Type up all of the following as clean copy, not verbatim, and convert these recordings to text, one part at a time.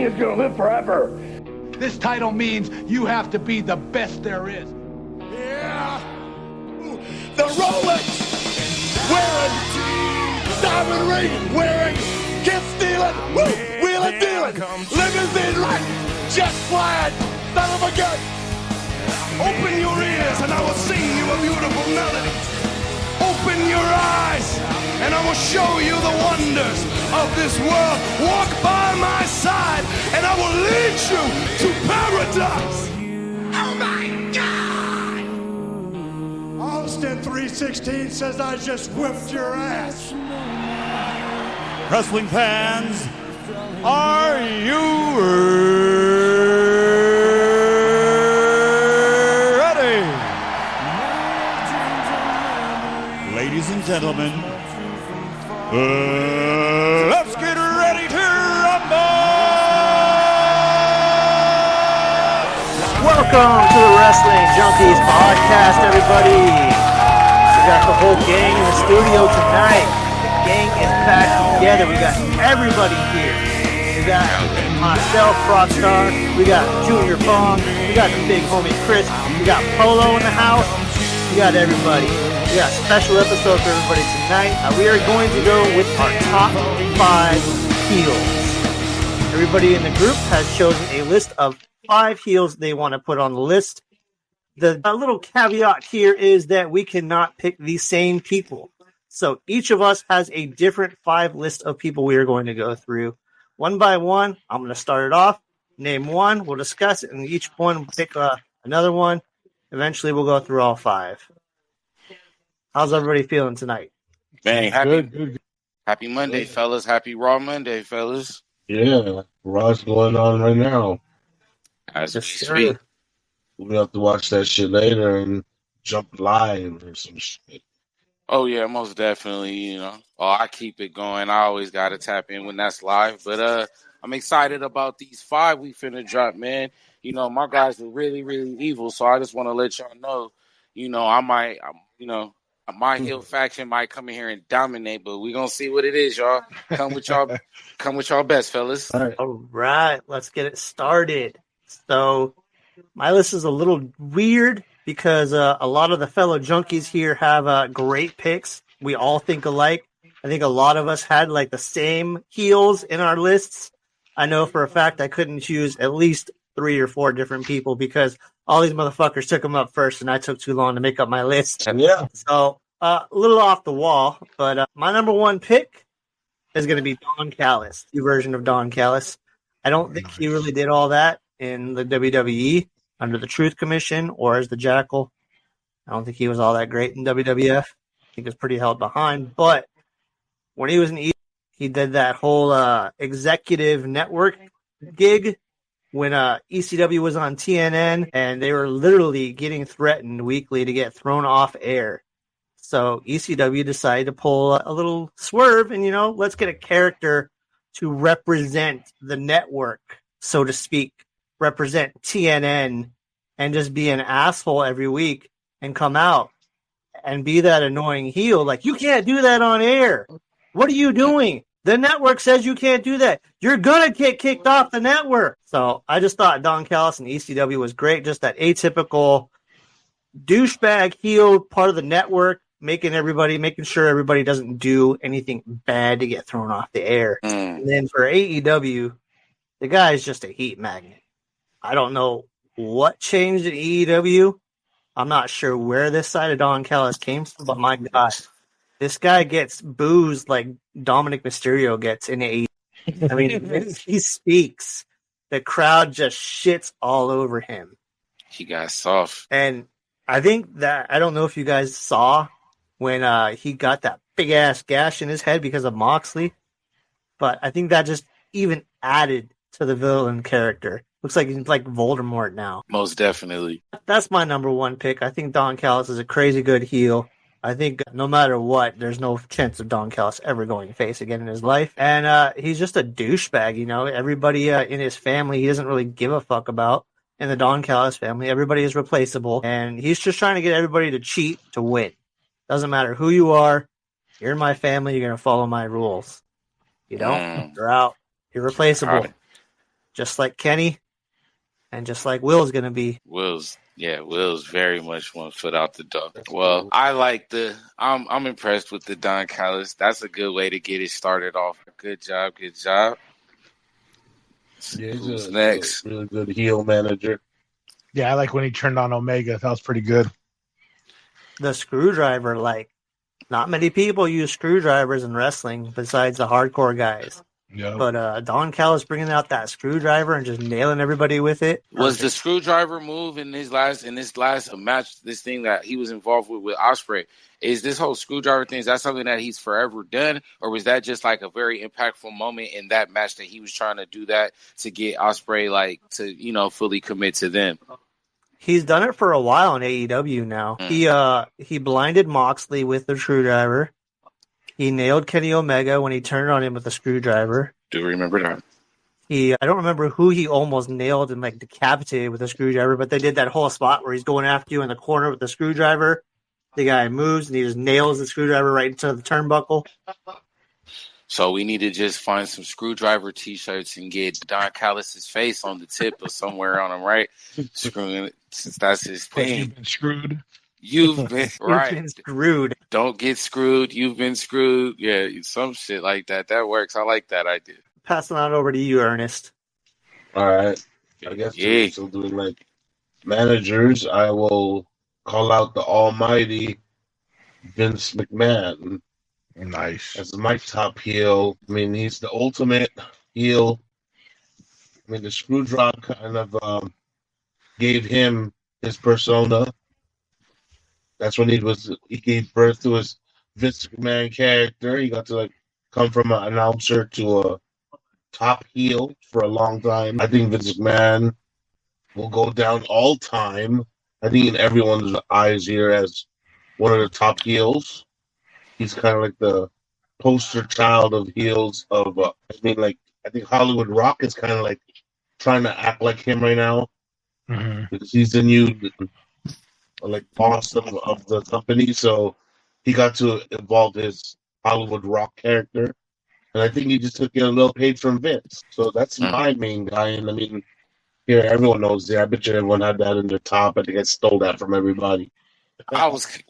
is gonna live forever. This title means you have to be the best there is. Yeah! The Rolex wearing, diamond ring wearing, kiss stealing, wheeling dealing, limousine riding, jet flying, son of a gun. Open your ears and I will sing you a beautiful melody. Open your eyes and I will show you the wonders of this world. Walk by my side and I will lead you to paradise. Oh my God! Austin 316 says I just whipped your ass. Wrestling fans, are you ready? Ladies and gentlemen, let's get ready to rumble! Welcome to the Wrestling Junkeez podcast, everybody. We got the whole gang in the studio tonight. The gang is back together. We got everybody here. We got myself, Brocstarr. We got Junior Fong. We got the big homie Chris. We got Polo in the house. We got everybody. We got a special episode for everybody tonight. We are going to go with our top 5 heels. Everybody in the group has chosen a list of 5 heels they want to put on the list. The little caveat here is that we cannot pick the same people. So each of us has a different 5 list of people we are going to go through. One by one, I'm going to start it off. Name one, we'll discuss it, and each one will pick another one. Eventually, we'll go through all 5. How's everybody feeling tonight? Bang, happy Monday, fellas. Happy Raw Monday, fellas. Yeah, Raw's going on right now. As we speak. We'll have to watch that shit later and jump live or some shit. Oh, yeah, most definitely, you know. Oh, I keep it going. I always got to tap in when that's live. But I'm excited about these 5 we finna drop, man. You know, my guys are really, really evil, so I just want to let y'all know, you know, my heel faction might come in here and dominate, but we're going to see what it is, y'all. Come with y'all best, fellas. All right, let's get it started. So my list is a little weird because a lot of the fellow junkies here have great picks. We all think alike. I think a lot of us had like the same heels in our lists. I know for a fact I couldn't choose at least 3 or 4 different people because all these motherfuckers took them up first and I took too long to make up my list. Yeah. So a little off the wall, but my number 1 pick is going to be Don Callis, the version of Don Callis. I don't think he really did all that in the WWE under the Truth Commission or as the Jackal. I don't think he was all that great in WWF. I think he was pretty held behind. But when he was in he did that whole executive network gig when ECW was on TNN, and they were literally getting threatened weekly to get thrown off air. So ECW decided to pull a little swerve and, you know, let's get a character to represent the network, so to speak, represent TNN and just be an asshole every week and come out and be that annoying heel. Like, you can't do that on air. What are you doing? The network says you can't do that. You're going to get kicked off the network. So I just thought Don Callis and ECW was great. Just that atypical douchebag heel part of the network, making sure everybody doesn't do anything bad to get thrown off the air. And then for AEW, the guy is just a heat magnet. I don't know what changed in AEW. I'm not sure where this side of Don Callis came from, but my God, this guy gets boozed like Dominic Mysterio gets in AEW. I mean, he speaks, the crowd just shits all over him. He got soft. And I think that, I don't know if you guys saw when he got that big ass gash in his head because of Moxley, but I think that just even added to the villain character. Looks like he's like Voldemort now. Most definitely. That's my number 1 pick. I think Don Callis is a crazy good heel. I think no matter what, there's no chance of Don Callis ever going face again in his life. And he's just a douchebag, you know. Everybody in his family, he doesn't really give a fuck about. In the Don Callis family, everybody is replaceable. And he's just trying to get everybody to cheat to win. Doesn't matter who you are. You're in my family. You're going to follow my rules. You don't, you're out. You're replaceable. just like Kenny, and just like Will's going to be. Will's very much 1 foot out the door. Well, I like I'm impressed with the Don Callis. That's a good way to get it started off. Good job. Yeah, Who's next? A really good heel manager. Yeah, I like when he turned on Omega. That was pretty good. The Screwdriver, like, not many people use screwdrivers in wrestling besides the hardcore guys. Yeah. But Don Callis bringing out that screwdriver and just nailing everybody with it. Was the screwdriver move in this last match, this thing that he was involved with Ospreay? Is this whole screwdriver thing, is that something that he's forever done? Or was that just like a very impactful moment in that match that he was trying to do that to get Ospreay like to, fully commit to them? He's done it for a while in AEW now. He blinded Moxley with the screwdriver. He nailed Kenny Omega when he turned on him with a screwdriver. Do you remember that? I don't remember who he almost nailed and like decapitated with a screwdriver, but they did that whole spot where he's going after you in the corner with the screwdriver. The guy moves and he just nails the screwdriver right into the turnbuckle. So we need to just find some screwdriver T-shirts and get Don Callis' face on the tip or somewhere on him, right? Screwing it, since that's his thing. You've been screwed. You've been right. You've been screwed. Don't get screwed. You've been screwed. Yeah, some shit like that. That works. I like that idea. Passing on over to you, Ernest. All right. I guess we're still doing like managers. I will call out the almighty Vince McMahon. Nice. As my top heel. I mean, he's the ultimate heel. I mean, the Screwdrop kind of gave him his persona. That's when he gave birth to his Vince McMahon character. He got to like come from an announcer to a top heel for a long time. I think Vince McMahon will go down all time. I think in everyone's eyes here as one of the top heels. He's kind of like the poster child of heels of. I think Hollywood Rock is kind of like trying to act like him right now because he's the new like boss of the company. So he got to evolve his Hollywood Rock character, and I think he just took a little page from Vince. So that's my main guy. And I mean, here everyone knows that. I bet you everyone had that in their top. I think I stole that from everybody.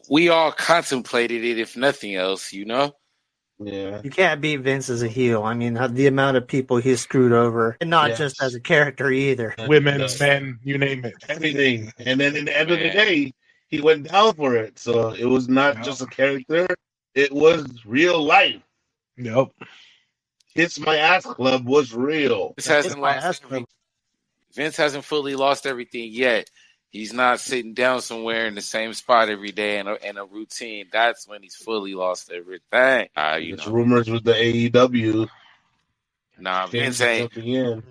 We all contemplated it, if nothing else, Yeah. You can't beat Vince as a heel. I mean, the amount of people he's screwed over, and not just as a character either. Women, men, you name it. Everything. And then in the end of the day, he went down for it. So it was not just a character. It was real life. Yep. Kiss My Ass Club was real. Vince hasn't fully lost everything yet. He's not sitting down somewhere in the same spot every day in a routine. That's when he's fully lost everything. There's rumors with the AEW. Nah, Vince ain't.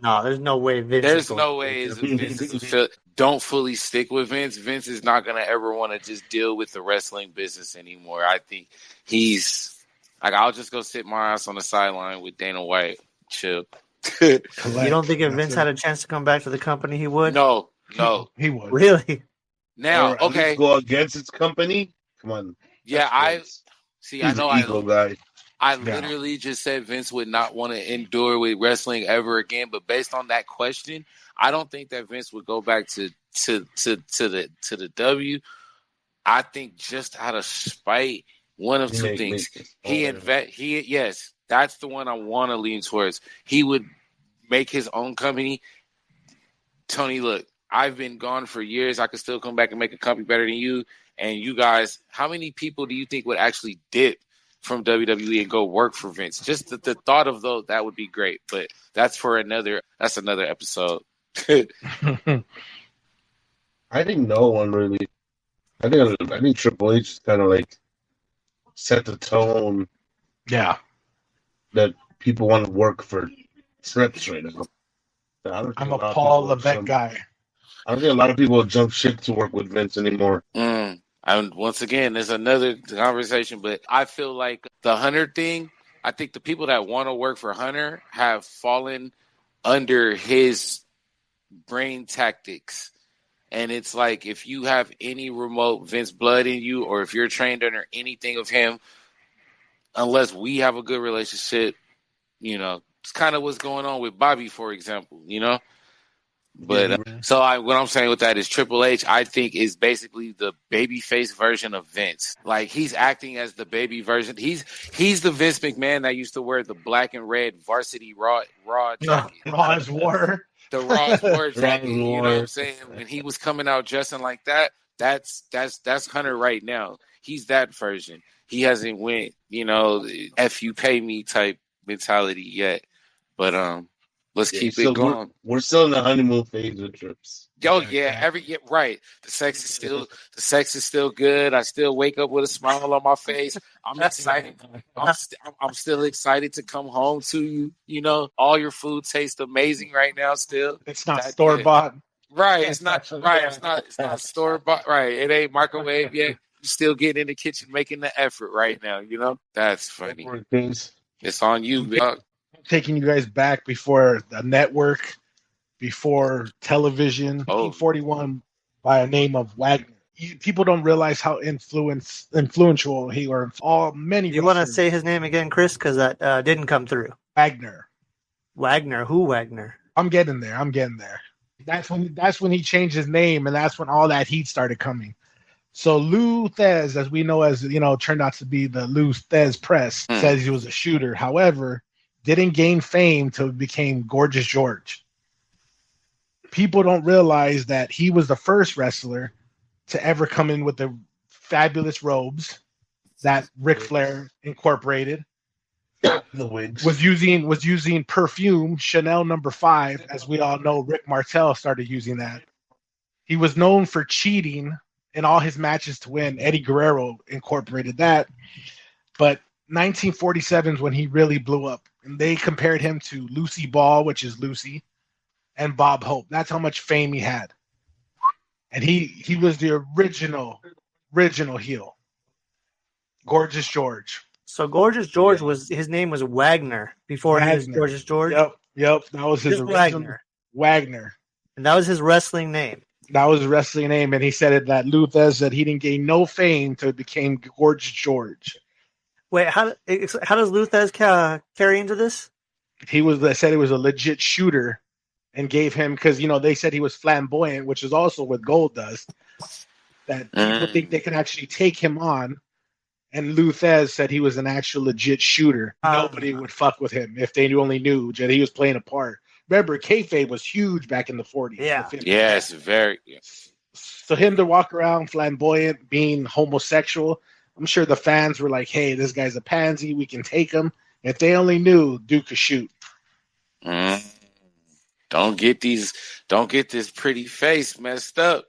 No, there's no way Vince. There's no way Vince don't fully stick with Vince. Vince is not gonna ever want to just deal with the wrestling business anymore. I think he's like, I'll just go sit my ass on the sideline with Dana White. Chill. You don't think if Vince had a chance to come back to the company, he would? No, he would. Really? Now, okay, go against its company. Come on. Yeah, I know. Ego guy. I literally just said Vince would not want to endure with wrestling ever again. But based on that question, I don't think that Vince would go back to the W. I think just out of spite, one of two things. Yes, that's the one I want to lean towards. He would make his own company. Tony, look, I've been gone for years. I could still come back and make a company better than you. And you guys, how many people do you think would actually dip from WWE and go work for Vince? Just the thought of those, that would be great. But that's another episode. I think no one really. I think Triple H kind of like set the tone. Yeah. That people want to work for Trips right now. I'm a Paul Levesque guy. I don't think a lot of people jump ship to work with Vince anymore. And once again, there's another conversation, but I feel like the Hunter thing, I think the people that want to work for Hunter have fallen under his brain tactics. And it's like, if you have any remote Vince blood in you, or if you're trained under anything of him, unless we have a good relationship, It's kind of what's going on with Bobby, for example, But what I'm saying with that is Triple H, I think, is basically the babyface version of Vince. Like, he's acting as the baby version. He's the Vince McMahon that used to wear the black and red varsity Raw jacket. Raw's War. The Raw's War jacket. You know what I'm saying? When he was coming out dressing like that, that's Hunter right now. He's that version. He hasn't went, F you pay me type mentality yet. But let's keep it going. We're still in the honeymoon phase of trips. Oh yeah, right. The sex is still good. I still wake up with a smile on my face. I'm excited. I'm still excited to come home to you. All your food tastes amazing right now. Still, it's not store bought. Right. It's not right. It's not store bought. Right. It ain't microwave yet. You still getting in the kitchen, making the effort right now. That's funny. It's on you, dog. Taking you guys back before the network, before television, 1941, by a name of Wagner. People don't realize how influential he was. Many. You want to say his name again, Chris? Because that didn't come through. Wagner. Wagner. Who Wagner? I'm getting there. That's when he changed his name, and that's when all that heat started coming. So Lou Thez, as we know, turned out to be the Lou Thez Press, says he was a shooter. However, didn't gain fame till he became Gorgeous George. People don't realize that he was the first wrestler to ever come in with the fabulous robes that Ric Flair incorporated. The wigs. Was using perfume Chanel No. 5, as we all know. Rick Martel started using that. He was known for cheating in all his matches to win. Eddie Guerrero incorporated that. But 1947 is when he really blew up. And they compared him to Lucy Ball, which is Lucy, and Bob Hope. That's how much fame he had. And he was the original heel. Gorgeous George. So Gorgeous George his name was Wagner before he was Gorgeous George? Yep. That was his original Wagner. And that was his wrestling name. That was his wrestling name. And he said that Lou Thez said he didn't gain no fame until he became Gorgeous George. Wait, how does Lou Thez carry into this? They said he was a legit shooter and gave him, because, they said he was flamboyant, which is also what gold does, that people think they can actually take him on. And Lou Thez said he was an actual legit shooter. Nobody would fuck with him if they only knew that he was playing a part. Remember, kayfabe was huge back in the 40s. Yeah. Yes, very. So him to walk around flamboyant, being homosexual, I'm sure the fans were like, hey, this guy's a pansy. We can take him. If they only knew Duke could shoot. Don't get this pretty face messed up.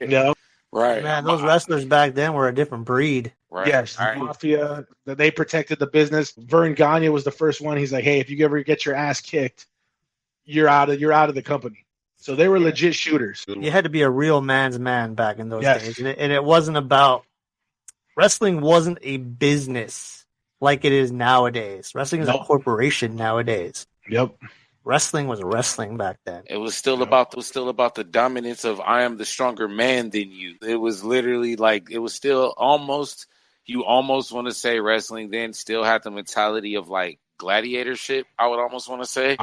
Right. Man, those wrestlers back then were a different breed. Right. Yes, the Mafia, they protected the business. Vern Gagne was the first one. He's like, hey, if you ever get your ass kicked, you're out of the company. So they were legit shooters. You had to be a real man's man back in those days. And it wasn't about wrestling wasn't a business like it is nowadays. Wrestling is a corporation nowadays. Yep. Wrestling was wrestling back then. It was still about the dominance of I am the stronger man than you. It was literally like it was still almost you almost want to say wrestling then still had the mentality of like gladiatorship. I would almost want to say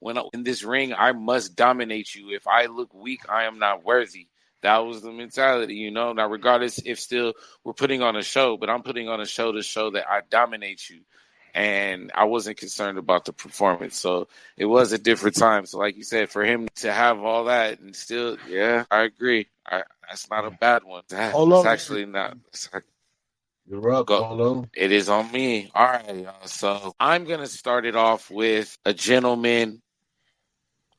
when in this ring I must dominate you. If I look weak, I am not worthy. That was the mentality, Now, regardless if still we're putting on a show, but I'm putting on a show to show that I dominate you. And I wasn't concerned about the performance. So it was a different time. So like you said, for him to have all that and still, I agree. That's not a bad one. It's actually not. You're up, Polo. It is on me. All right, y'all. So I'm going to start it off with a gentleman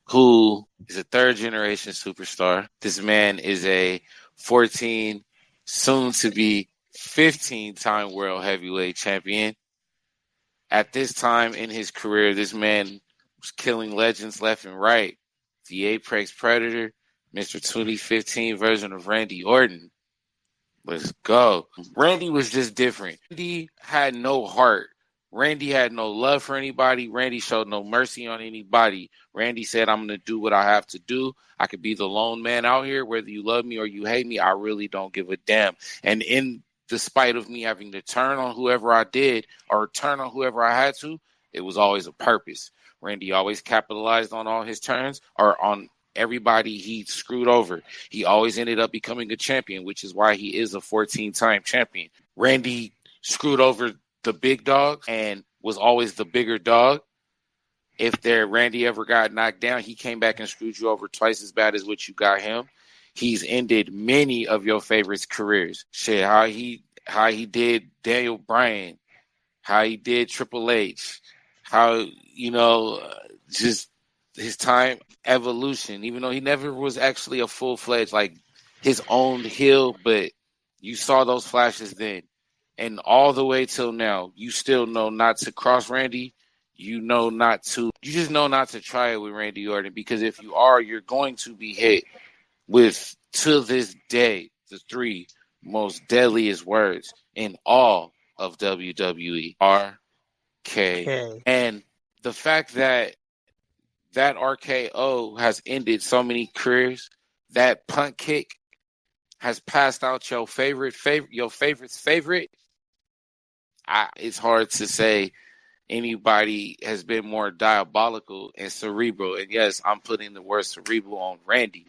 who is a third-generation superstar. This man is a 14, soon-to-be 15-time world heavyweight champion. At this time in his career, this man was killing legends left and right. The Apex Predator, Mr. 2015 version of Randy Orton. Let's go. Randy was just different. Randy had no heart. Randy had no love for anybody. Randy showed no mercy on anybody. Randy said, I'm going to do what I have to do. I could be the lone man out here. Whether you love me or you hate me, I really don't give a damn. And in despite of me having to turn on whoever I did or turn on whoever I had to, it was always a purpose. Randy always capitalized on all his turns or on everybody he screwed over. He always ended up becoming a champion, which is why he is a 14-time champion. Randy screwed over the big dog and was always the bigger dog. If Randy ever got knocked down, he came back and screwed you over twice as bad as what you got him. He's ended many of your favorites' careers. Shit, how he did Daniel Bryan, how he did Triple H, how, just his time evolution, even though he never was actually a full-fledged, like, his own heel, but you saw those flashes then. And all the way till now, you still know not to cross Randy. You just know not to try it with Randy Orton, because if you are, you're going to be hit with, to this day, the 3 most deadliest words in all of WWE, RK. And the fact that RKO has ended so many careers, that punt kick has passed out your favorite's favorite. It's hard to say anybody has been more diabolical and cerebral. And yes, I'm putting the word cerebral on Randy.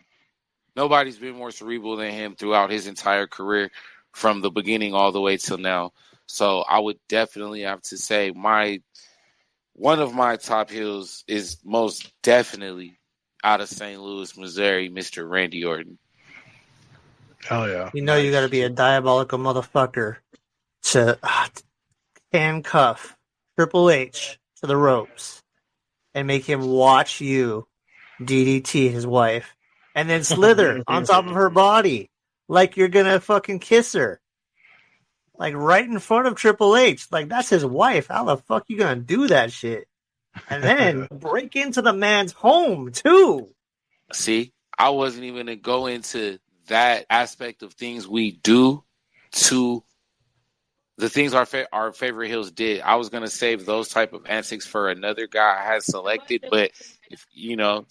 Nobody's been more cerebral than him throughout his entire career, from the beginning all the way till now. So I would definitely have to say one of my top heels is most definitely out of St. Louis, Missouri, Mr. Randy Orton. Hell yeah. You got to be a diabolical motherfucker to handcuff Triple H to the ropes and make him watch you DDT his wife and then slither on top of her body like you're going to fucking kiss her. Like right in front of Triple H. Like, that's his wife. How the fuck you going to do that shit? And then break into the man's home, too. See, I wasn't even going to go into that aspect of things we do to the things our favorite heels did. I was going to save those type of antics for another guy I had selected, but if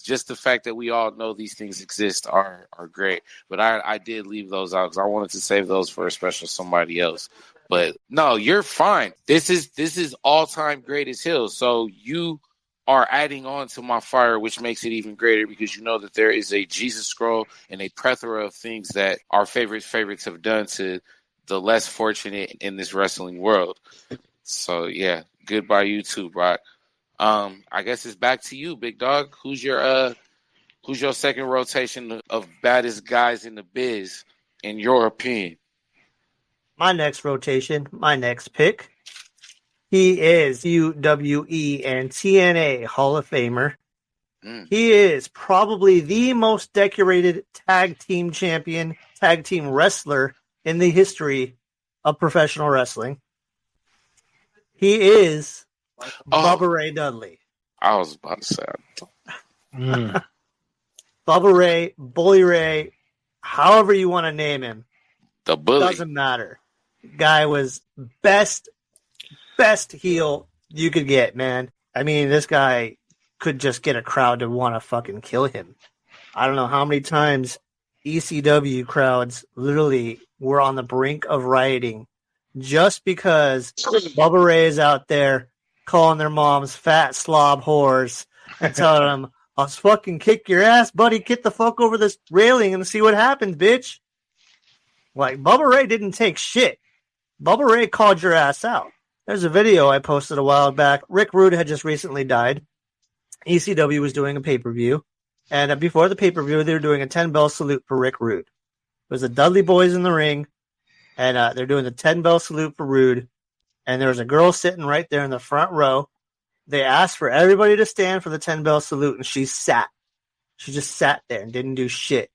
just the fact that we all know these things exist are great. But I did leave those out because I wanted to save those for a special somebody else. But no, you're fine. This is all-time greatest heels. So you are adding on to my fire, which makes it even greater, because you know that there is a Jesus scroll and a plethora of things that our favorites have done to the less fortunate in this wrestling world. So yeah, goodbye you too, Brock. I guess it's back to you, big dog. Who's your second rotation of baddest guys in the biz, in your opinion? My next rotation, my next pick, he is WWE and TNA Hall of Famer. He is probably the most decorated tag team champion, tag team wrestler in the history of professional wrestling. He is Bubba Ray Dudley. I was about to say. Bubba Ray, Bully Ray, however you want to name him. The bully. Doesn't matter. Guy was best heel you could get, man. I mean, this guy could just get a crowd to want to fucking kill him. I don't know how many times ECW crowds literally were on the brink of rioting just because Bubba Ray is out there calling their moms fat slob whores and telling them, I'll fucking kick your ass, buddy. Get the fuck over this railing and see what happens, bitch. Like, Bubba Ray didn't take shit. Bubba Ray called your ass out. There's a video I posted a while back. Rick Rude had just recently died. ECW was doing a pay-per-view. And before the pay-per-view, they were doing a 10-bell salute for Rick Rude. It was the Dudley Boys in the ring, and they're doing the 10-bell salute for Rude. And there was a girl sitting right there in the front row. They asked for everybody to stand for the 10-bell salute, and she sat. She just sat there and didn't do shit.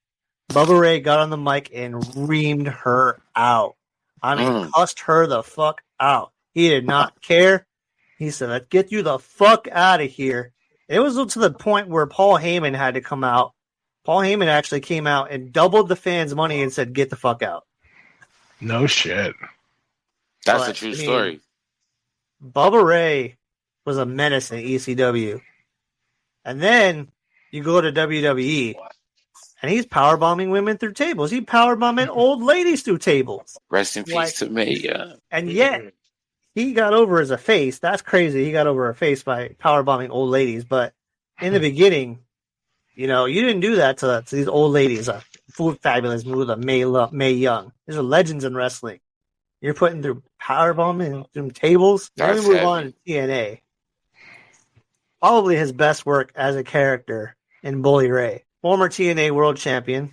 Bubba Ray got on the mic and reamed her out. I mean, cussed her the fuck out. He did not care. He said, let's get you the fuck out of here. It was to the point where Paul Heyman had to come out. Paul Heyman actually came out and doubled the fans' money and said, get the fuck out. No shit. That's a true story. Bubba Ray was a menace in ECW. And then you go to WWE, and he's powerbombing women through tables. He's powerbombing old ladies through tables. Rest in peace to me, yeah. And yet, he got over as a face. That's crazy. He got over a face by powerbombing old ladies. But in the beginning, you didn't do that to these old ladies. Fabulous move with Mae Young. These are legends in wrestling. You're putting through powerbombing through tables. Let me move on to TNA. Probably his best work as a character in Bully Ray. Former TNA World Champion,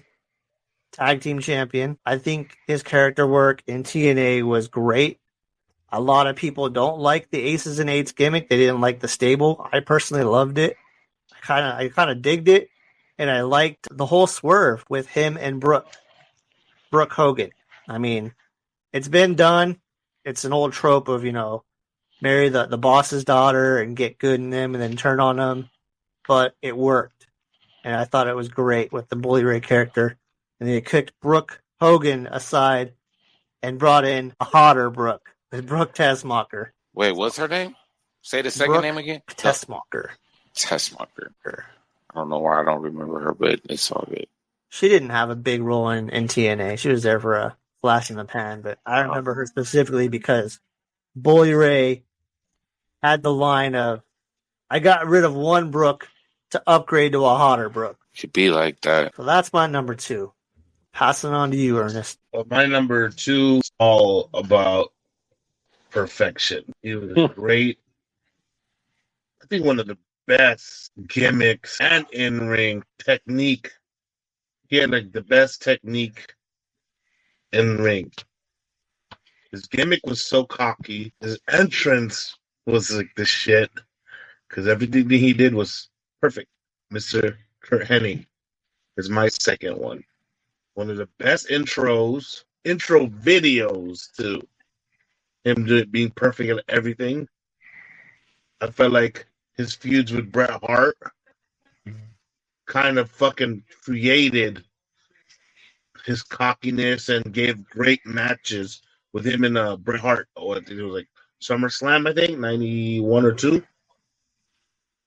Tag Team Champion. I think his character work in TNA was great. A lot of people don't like the Aces and Eights gimmick. They didn't like the stable. I personally loved it. I kind of digged it, and I liked the whole swerve with him and Brooke Hogan. I mean, it's been done. It's an old trope of, marry the boss's daughter and get good in them and then turn on them. But it worked. And I thought it was great with the Bully Ray character. And they kicked Brooke Hogan aside and brought in a hotter Brooke. Brooke Tessmacher. Wait, what's her name? Say the second name again. Tessmacher. Tessmacher. I don't know why I don't remember her, but it's all good. She didn't have a big role in TNA. She was there for a flash in the pan, but I remember her specifically because Bully Ray had the line of, I got rid of one Brooke to upgrade to a hotter Brooke. Should be like that. So that's my number 2. Passing on to you, Ernest. My number 2 is all about perfection. He was great. I think one of the best gimmicks and in-ring technique. He had the best technique in ring. His gimmick was so cocky. His entrance was the shit. Because everything that he did was perfect. Mr. Kurt Hennig is my second one. One of the best intro videos too. Him being perfect at everything. I felt like his feuds with Bret Hart kind of fucking created his cockiness and gave great matches with him and Bret Hart. I think it was SummerSlam, I think, 91 or 2.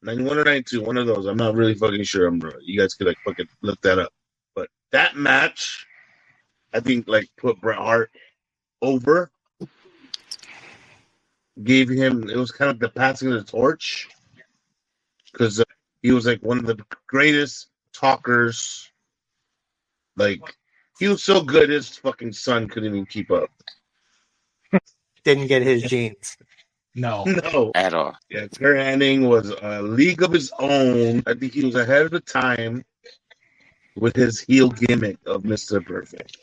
91 or 92, one of those. I'm not really fucking sure. You guys could fucking look that up. But that match, I think put Bret Hart over. Gave him, it was kind of the passing of the torch. Because he was one of the greatest talkers. He was so good his fucking son couldn't even keep up. Didn't get his genes. No. At all. Yeah, Kurt Hennig was a league of his own. I think he was ahead of the time with his heel gimmick of Mr. Perfect.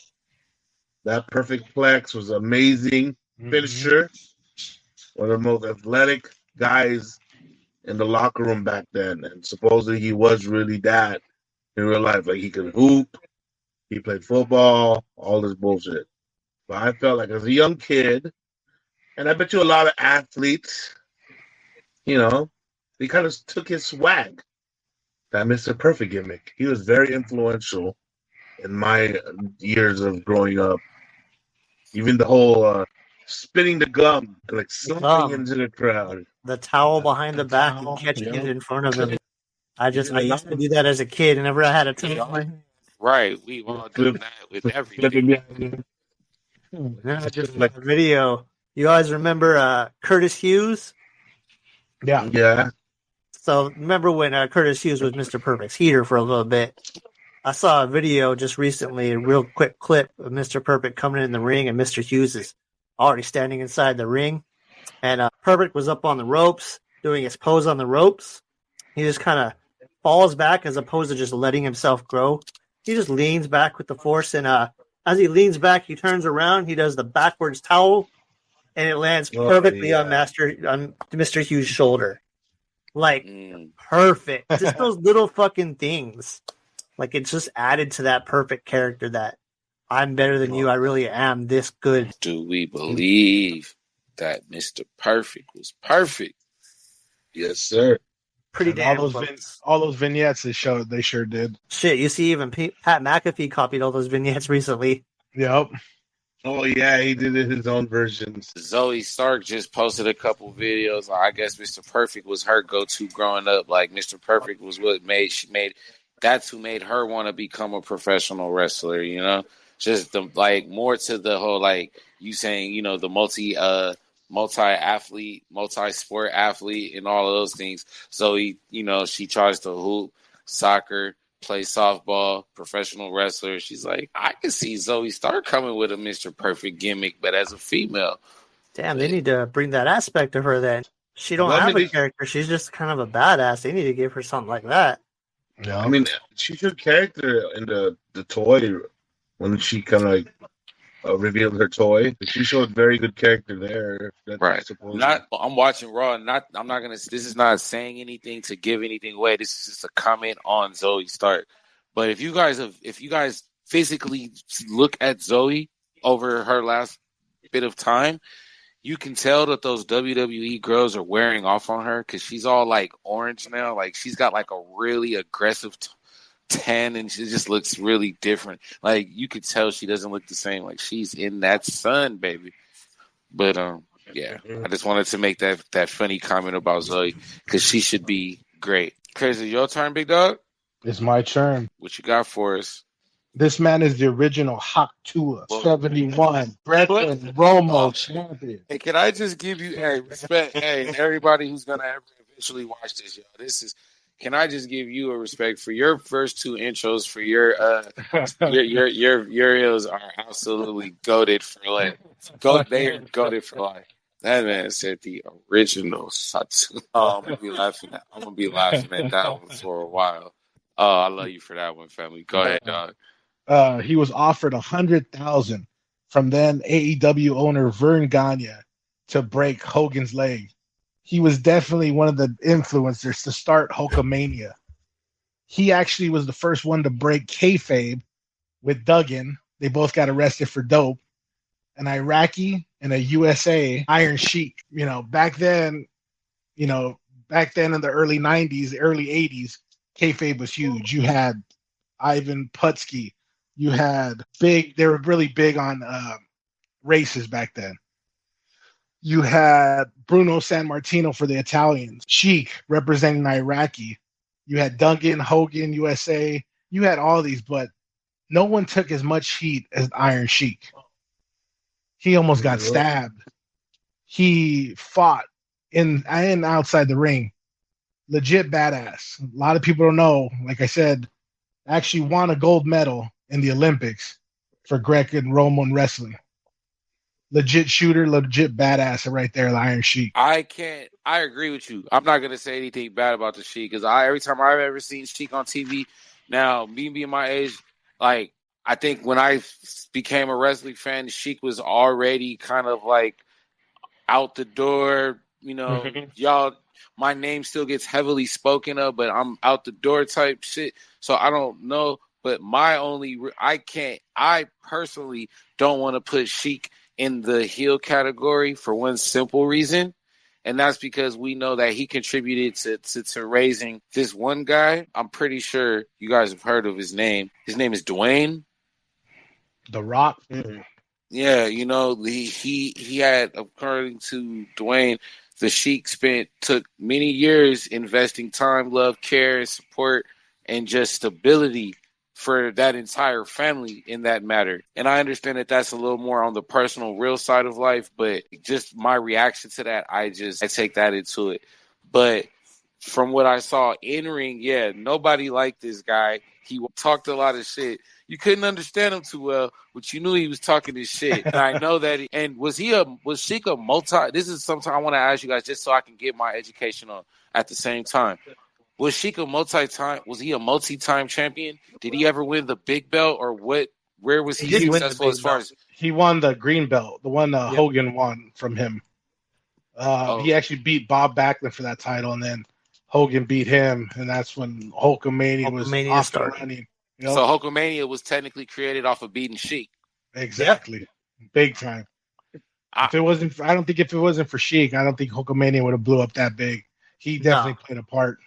That perfect plex was amazing finisher. One of the most athletic guys in the locker room back then. And supposedly he was really that in real life. He could hoop, he played football, all this bullshit. But I felt as a young kid, and I bet you a lot of athletes, they kind of took his swag. That Mr. Perfect gimmick. He was very influential in my years of growing up. Even the whole spitting the gum, something into the crowd. The towel behind the back and catching it in front of him. I used to do that as a kid, and never had a towel. Right, we all do that with everything. Just a video. You guys remember Curtis Hughes? Yeah. So remember when Curtis Hughes was Mr. Perfect's heater for a little bit? I saw a video just recently, a real quick clip of Mr. Perfect coming in the ring, and Mr. Hughes is already standing inside the ring. And Perfect was up on the ropes, doing his pose on the ropes. He just kind of falls back as opposed to just letting himself grow. He just leans back with the force, and as he leans back, he turns around, he does the backwards towel, and it lands perfectly on Mr. Hughes' shoulder. Perfect. Just those little fucking things. It's just added to that perfect character that I'm better than you. I really am this good. Do we believe that Mr. Perfect was perfect? Yes, sir. Pretty damn all those vignettes they sure did. Shit, you see even Pat McAfee copied all those vignettes recently. Yep. Oh, yeah, he did it his own versions. Zoe Stark just posted a couple videos. I guess Mr. Perfect was her go-to growing up. Mr. Perfect was what that's who made her want to become a professional wrestler, Just the more to the whole you saying, the multi-athlete, multi-sport athlete, and all of those things. Zoe, she tries to hoop, soccer, play softball, professional wrestler. She's like, I can see Zoe Starr coming with a Mr. Perfect gimmick, but as a female. Damn, they need to bring that aspect of her then. She don't have a character. She's just kind of a badass. They need to give her something like that. Yeah, I mean, she showed character in the toy when she kind of like revealed her toy. She showed very good character there. Right. I'm watching Raw. I'm not gonna. This is not saying anything to give anything away. This is just a comment on Zoe Stark. But if you guys physically look at Zoe over her last bit of time, you can tell that those WWE girls are wearing off on her because she's all like orange now. Like she's got like a really aggressive tan and she just looks really different. Like you could tell she doesn't look the same. Like she's in that sun, baby. But yeah, I just wanted to make that funny comment about Zoe because she should be great. Crazy, your turn, big dog. It's my turn. What you got for us? This man is the original Hawk Tua, 71. Bretton Romo champion. Hey, can I just give you respect? Hey, everybody who's gonna ever eventually watch this, y'all. Can I just give you a respect for your first two intros for your heels are absolutely goated for life. They are goated for life. That man said the original Satu. Oh, I'm gonna be laughing at that one for a while. Oh, I love you for that one, family. Go ahead, dog. He was offered $100,000 from then AEW owner Vern Gagne to break Hogan's leg. He was definitely one of the influencers to start Hulkamania. He actually was the first one to break kayfabe with Duggan. They both got arrested for dope. An Iraqi and a USA Iron Sheik. Back then in the early 90s, early 80s, kayfabe was huge. You had Ivan Putski. You had they were really big on races back then. You had Bruno Sammartino for the Italians. Sheik representing Iraqi. You had Duggan, Hogan, USA. You had all these, but no one took as much heat as Iron Sheik. He almost got stabbed. He fought in and outside the ring. Legit badass. A lot of people don't know, like I said, actually won a gold medal in the Olympics for Greco and Roman wrestling. Legit shooter, legit badass right there, the Iron Sheik. I agree with you. I'm not going to say anything bad about the Sheik because every time I've ever seen Sheik on TV, now, me being my age, like, I think when I became a wrestling fan, Sheik was already kind of like out the door, y'all, my name still gets heavily spoken of, but I'm out the door type shit. So I don't know. But I personally don't want to put Sheik in the heel category for one simple reason. And that's because we know that he contributed to raising this one guy. I'm pretty sure you guys have heard of his name. His name is Dwayne. The Rock. Mm-hmm. Yeah, he had, according to Dwayne, the Sheik took many years investing time, love, care, and support, and just stability for that entire family in that matter. And I understand that that's a little more on the personal, real side of life, but just my reaction to that, I take that into it. But from what I saw in ring, yeah, nobody liked this guy. He talked a lot of shit. You couldn't understand him too well, but you knew he was talking his shit. And I know that. Was Sheik a multi? This is something I want to ask you guys just so I can get my education on at the same time. Was Sheik was he a multi-time champion? Did he ever win the big belt or what? Where was he successful as far as? He won the green belt, the one Hogan won from him. He actually beat Bob Backlund for that title, and then Hogan beat him, and that's when Hulkamania was off and running. So Hulkamania was technically created off of beating Sheik. Exactly. Big time. I don't think if it wasn't for Sheik, I don't think Hulkamania would have blew up that big. He definitely played a part.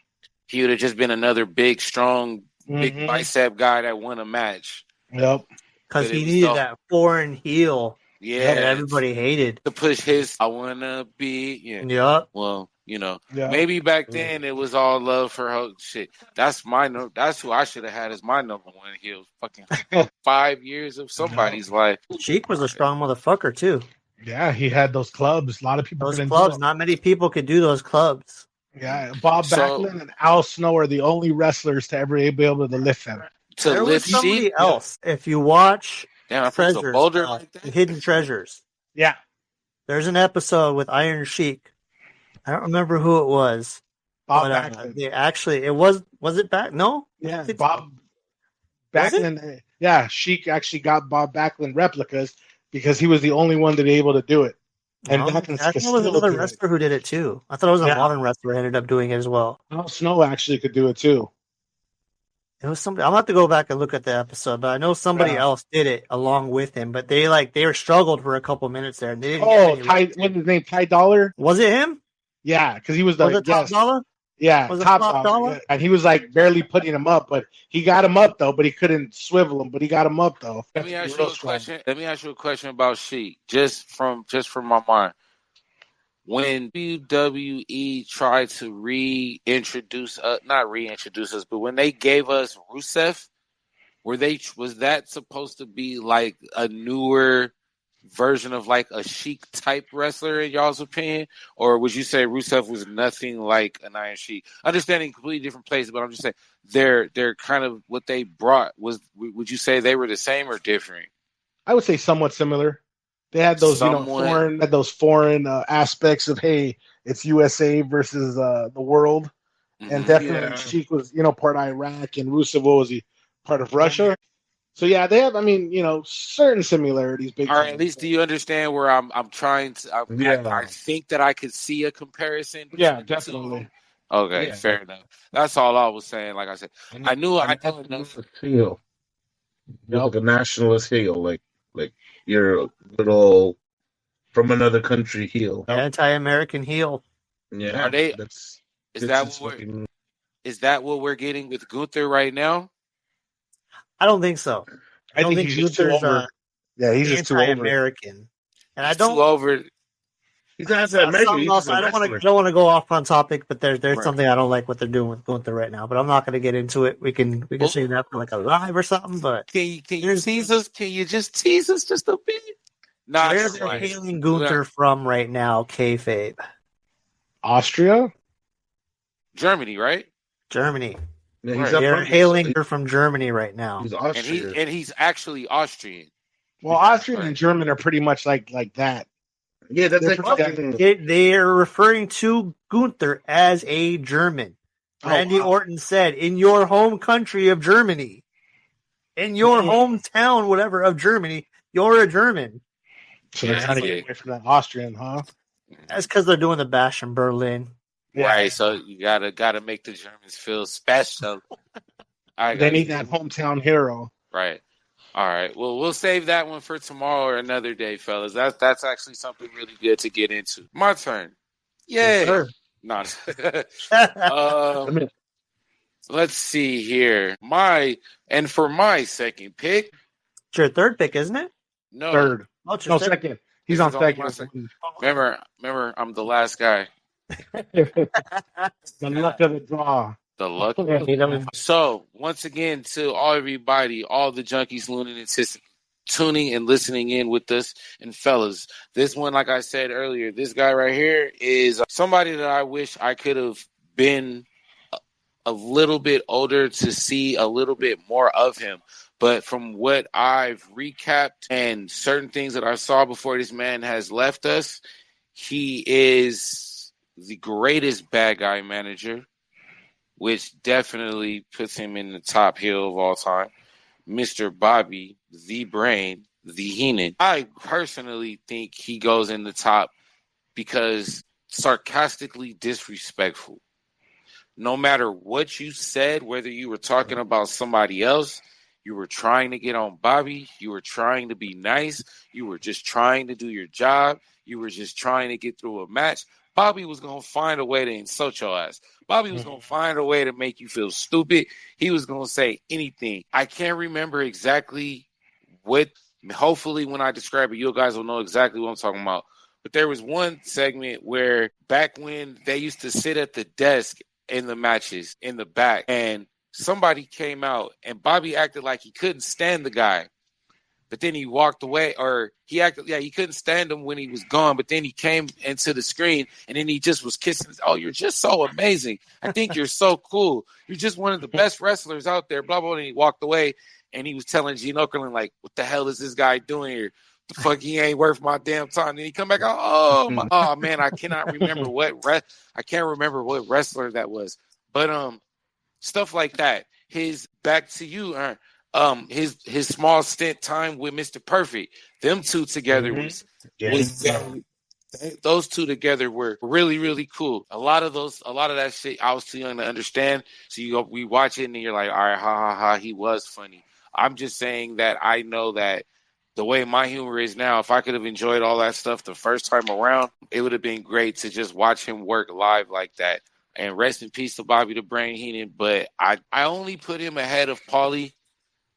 He would have just been another big, strong, big bicep guy that won a match. Yep. Because he needed that foreign heel. Yeah. That everybody hated. To push his, I want to be. Yeah. Yep. Well, maybe back then it was all love for her. Shit. That's who I should have had as my number one heel. Fucking 5 years of somebody's life. Sheik was a strong motherfucker, too. Yeah, he had those clubs. A lot of people Those couldn't do clubs, them. not many people could do those clubs. Yeah, Bob So Backlund and Al Snow are the only wrestlers to ever be able to lift them. to There was lift somebody Sheik, else. If you watch damn, I put a Treasures, boulder like that. Hidden Treasures, Yeah, there's an episode with Iron Sheik. I don't remember who it was, Bob but Backlund. they actually it was it back? No, Yeah, It's- Bob Was it? Backlund. Yeah, Sheik actually got Bob Backlund replicas because he was the only one to be able to do it. And No, Backlund I thought it was another do it. wrestler who did it too. I thought it was a Yeah. modern wrestler who ended up doing it as well. Al Snow actually could do it too. It was somebody. I'll have to go back and look at the episode, but I know somebody Yeah. else did it along with him. But they were struggled for a couple minutes there, and they didn't. Oh, get any Ty, what's his name? Ty Dollar. Was it him? Yeah, because he was the Was it Top yes. Dollar? Yeah, Was it top Top dollar. Dollar? Yeah. And he was like barely putting him up, but he got him up though. But he couldn't swivel him. But he got him up though. Let me ask you Real a strong. question. Let me ask you a question about Sheik, just from my mind. When WWE tried to not reintroduce us, but when they gave us Rusev, was that supposed to be like a newer version of like a Sheik type wrestler in y'all's opinion, or would you say Rusev was nothing like an Iron Sheik? Understanding completely different places, but I'm just saying they're kind of what they brought was. Would you say they were the same or different? I would say somewhat similar. They had those, foreign aspects of, hey, it's USA versus the world, and definitely Yeah. Sheik was, part Iraq, and Rusev was he part of Russia. So yeah, they have, certain similarities. Big All right, time. at least do you understand where I'm trying to? I think that I could see a comparison. Yeah, between the two. definitely. Okay, Yeah. fair enough. That's all I was saying. Like I said, I knew enough. Heel. You're like a nationalist heel, like you're a little from another country heel. Anti-American heel. Yeah, Are they- That's Is this that is what fucking- is that what we're getting with Gunther right now? I don't think so. I don't think think he's just too Luther's, over. Yeah, he's just too over. anti-American, and I He's don't. too over. He's not Something American. He's else. just a I don't wrestler. want to go off on topic, but there's Right. something I don't like what they're doing with Gunther right now. But I'm not going to get into it. We can Well- save that for like a live or something. But Can you tease us? Can you just tease us just a bit? Not where they're right. hailing Gunther from right now, kayfabe, Austria. Germany, right? Germany. Yeah, he's Right. not They're from- hailing her from Germany right now. He's And Austrian. he's actually Austrian. Well, Austrian and German are pretty much like that. Yeah, that's like Different fucking. They are referring to Gunther as a German. Oh, Randy wow. Orton said, "In your home country of Germany, in your hometown, whatever of Germany, you're a German." So they're Yeah, trying to yeah. get away from that Austrian, huh? That's because they're doing the bash in Berlin. Right, so you gotta make the Germans feel special. They need that hometown hero. Right. All right. Well, we'll save that one for tomorrow or another day, fellas. That's actually something really good to get into. My turn. Yay. Sure. No. I mean, Let's see here. For my second pick, It's your third pick, isn't it? no, Third. Oh, it's your No, second. second. He's This on is only second. my second. Remember, I'm the last guy. The luck of the draw. The luck. He doesn't- So, once again, to everybody, all the junkies tuning and listening in with us, and fellas, this one, like I said earlier, this guy right here is somebody that I wish I could have been a little bit older to see a little bit more of him. But from what I've recapped and certain things that I saw before this man has left us, he is the greatest bad guy manager, which definitely puts him in the top heel of all time. Mr. Bobby, the Brain, the Heenan. I personally think he goes in the top because sarcastically disrespectful. No matter what you said, whether you were talking about somebody else, you were trying to get on Bobby, you were trying to be nice, you were just trying to do your job, you were just trying to get through a match, Bobby was going to find a way to insult your ass. Bobby was going to find a way to make you feel stupid. He was going to say anything. I can't remember exactly what, hopefully when I describe it, you guys will know exactly what I'm talking about. But there was one segment where back when they used to sit at the desk in the matches in the back, and somebody came out and Bobby acted like he couldn't stand the guy. but then he walked away, or he acted, he couldn't stand him when he was gone, but then he came into the screen, and then he just was kissing. Oh, you're just so amazing. I think you're so cool. You're just one of the best wrestlers out there, blah, blah, blah. And he walked away, and he was telling Gene Okerlund, like, what the hell is this guy doing here? The fuck, he ain't worth my damn time. And he come back out, oh man, I cannot remember I can't remember what wrestler that was. But stuff like that. His back to you, his small stint time with Mr. Perfect. Them two together was those two together were really, really cool. A lot of that shit I was too young to understand. So we watch it and you're like, all right, ha ha ha, he was funny. I'm just saying that I know that the way my humor is now, if I could have enjoyed all that stuff the first time around, it would have been great to just watch him work live like that. And rest in peace to Bobby the Brain Heenan. But I only put him ahead of Paulie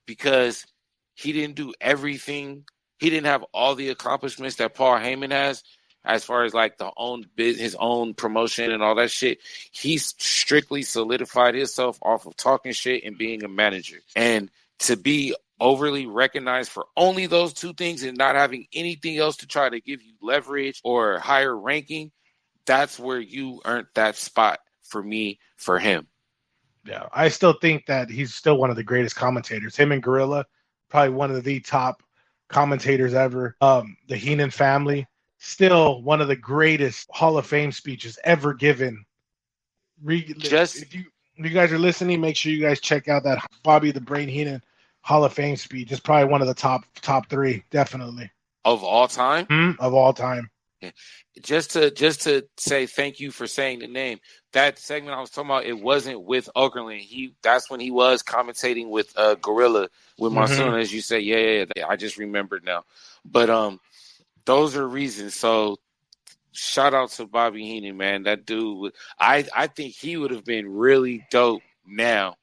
because he didn't do everything. He didn't have all the accomplishments that Paul Heyman has as far as like his own promotion and all that shit. He strictly solidified himself off of talking shit and being a manager. And to be overly recognized for only those two things and not having anything else to try to give you leverage or higher ranking, that's where you earned that spot for me, for him. Yeah, I still think that he's still one of the greatest commentators. Him and Gorilla, probably one of the top commentators ever. The Heenan family, still one of the greatest Hall of Fame speeches ever given. If you guys are listening, make sure you guys check out that Bobby the Brain Heenan Hall of Fame speech. It's probably one of the top three, definitely. Of all time? Of all time. Yeah. Just to say thank you for saying the name. That segment I was talking about, it wasn't with Okerlund. That's when he was commentating with Gorilla with Monsoon, as you say. Yeah, I just remembered now. But those are reasons. So shout out to Bobby Heenan, man. That dude, I think he would have been really dope now.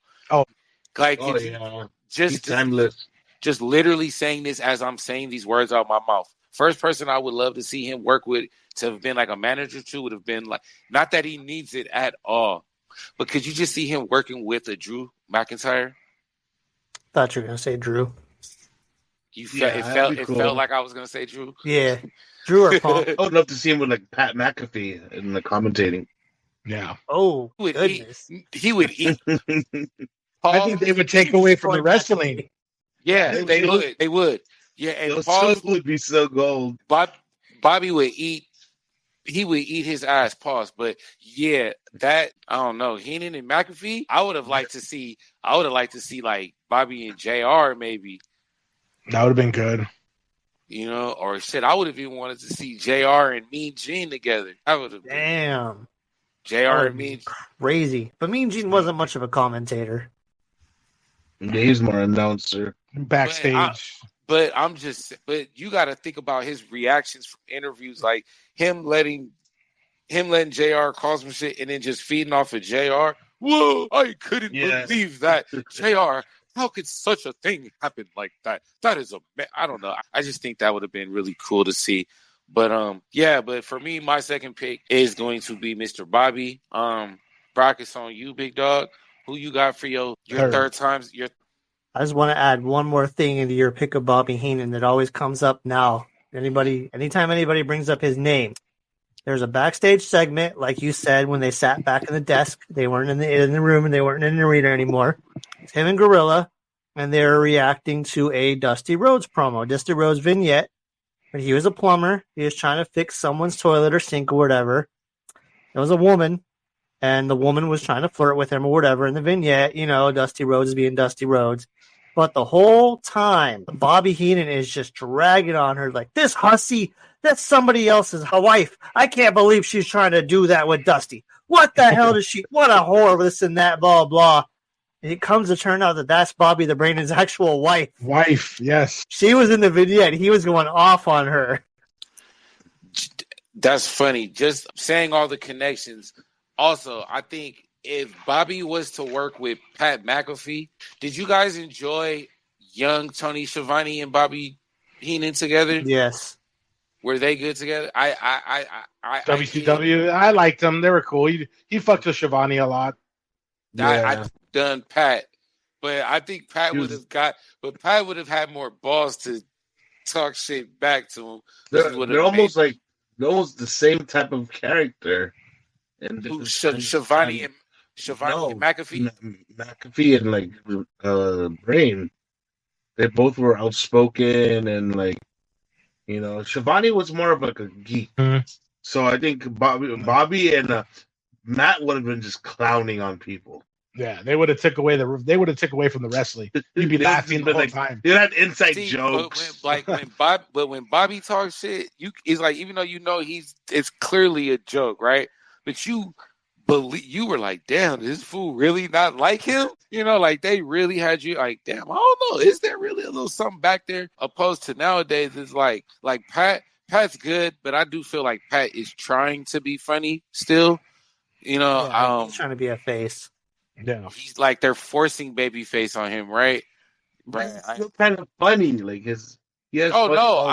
He's timeless. Just literally saying this as I'm saying these words out of my mouth. First person I would love to see him work with to have been like a manager to would have been like, not that he needs it at all, but could you just see him working with a Drew McIntyre? Thought you were gonna say Drew. It felt like I was gonna say Drew. Yeah, Drew or Punk. I would love to see him with like Pat McAfee in the commentating. Yeah. Oh, he would eat. I think they would take away from the wrestling. Yeah, they would. Yeah, and Paul would be so gold. Bobby would eat. He would eat his ass. Pause. But yeah, that I don't know. Heenan and McAfee. I would have liked to see like Bobby and JR maybe. That would have been good. You know, or shit. I would have even wanted to see JR and Mean Gene together. That would have. Damn. JR and Mean crazy. But Mean Gene wasn't much of a commentator. He's more announcer backstage. But you got to think about his reactions from interviews, like him letting JR call some shit and then just feeding off of JR. Whoa, I couldn't believe that. JR, how could such a thing happen like that? That is I don't know. I just think that would have been really cool to see. But but for me, my second pick is going to be Mr. Bobby. Brock, it's on you, big dog. Who you got for your third times? I just want to add one more thing into your pick of Bobby Heenan that always comes up now. Anytime anybody brings up his name, there's a backstage segment, like you said, when they sat back in the desk. They weren't in the room and they weren't in the arena anymore. It's him and Gorilla, and they're reacting to a Dusty Rhodes promo, Dusty Rhodes vignette. When he was a plumber, he was trying to fix someone's toilet or sink or whatever. It was a woman. And the woman was trying to flirt with him or whatever. In the vignette, Dusty Rhodes is being Dusty Rhodes. But the whole time, Bobby Heenan is just dragging on her like, this hussy, that's somebody else's wife. I can't believe she's trying to do that with Dusty. What the hell does she, what a whore, this and that, blah, blah. And it comes to turn out that that's Bobby the Brain's actual wife. Wife, yes. She was in the vignette. He was going off on her. That's funny. Just saying all the connections. Also, I think if Bobby was to work with Pat McAfee, did you guys enjoy young Tony Schiavone and Bobby Heenan together? Yes. Were they good together? WCW, I liked them. They were cool. He fucked with Schiavone a lot. I done Pat, but I think Pat would have had more balls to talk shit back to him. They're almost like almost the same type of character. And Shivani and McAfee. McAfee and like Brain. They both were outspoken and like, you know, Shivani was more of like a geek. So I think Bobby and Matt would have been just clowning on people. Yeah, they would have took away from the wrestling. You'd be laughing the whole time. You had inside jokes. When Bobby talks shit, it's like, even though you know it's clearly a joke, right? But you were like, damn, this fool really not like him? You know, like they really had you like, damn, I don't know, is there really a little something back there? Opposed to nowadays, it's like Pat's good, but I do feel like Pat is trying to be funny still. You know, he's trying to be a face. Yeah, he's like they're forcing babyface on him, right? Right. It's kind of funny, like his. Yes. Oh no,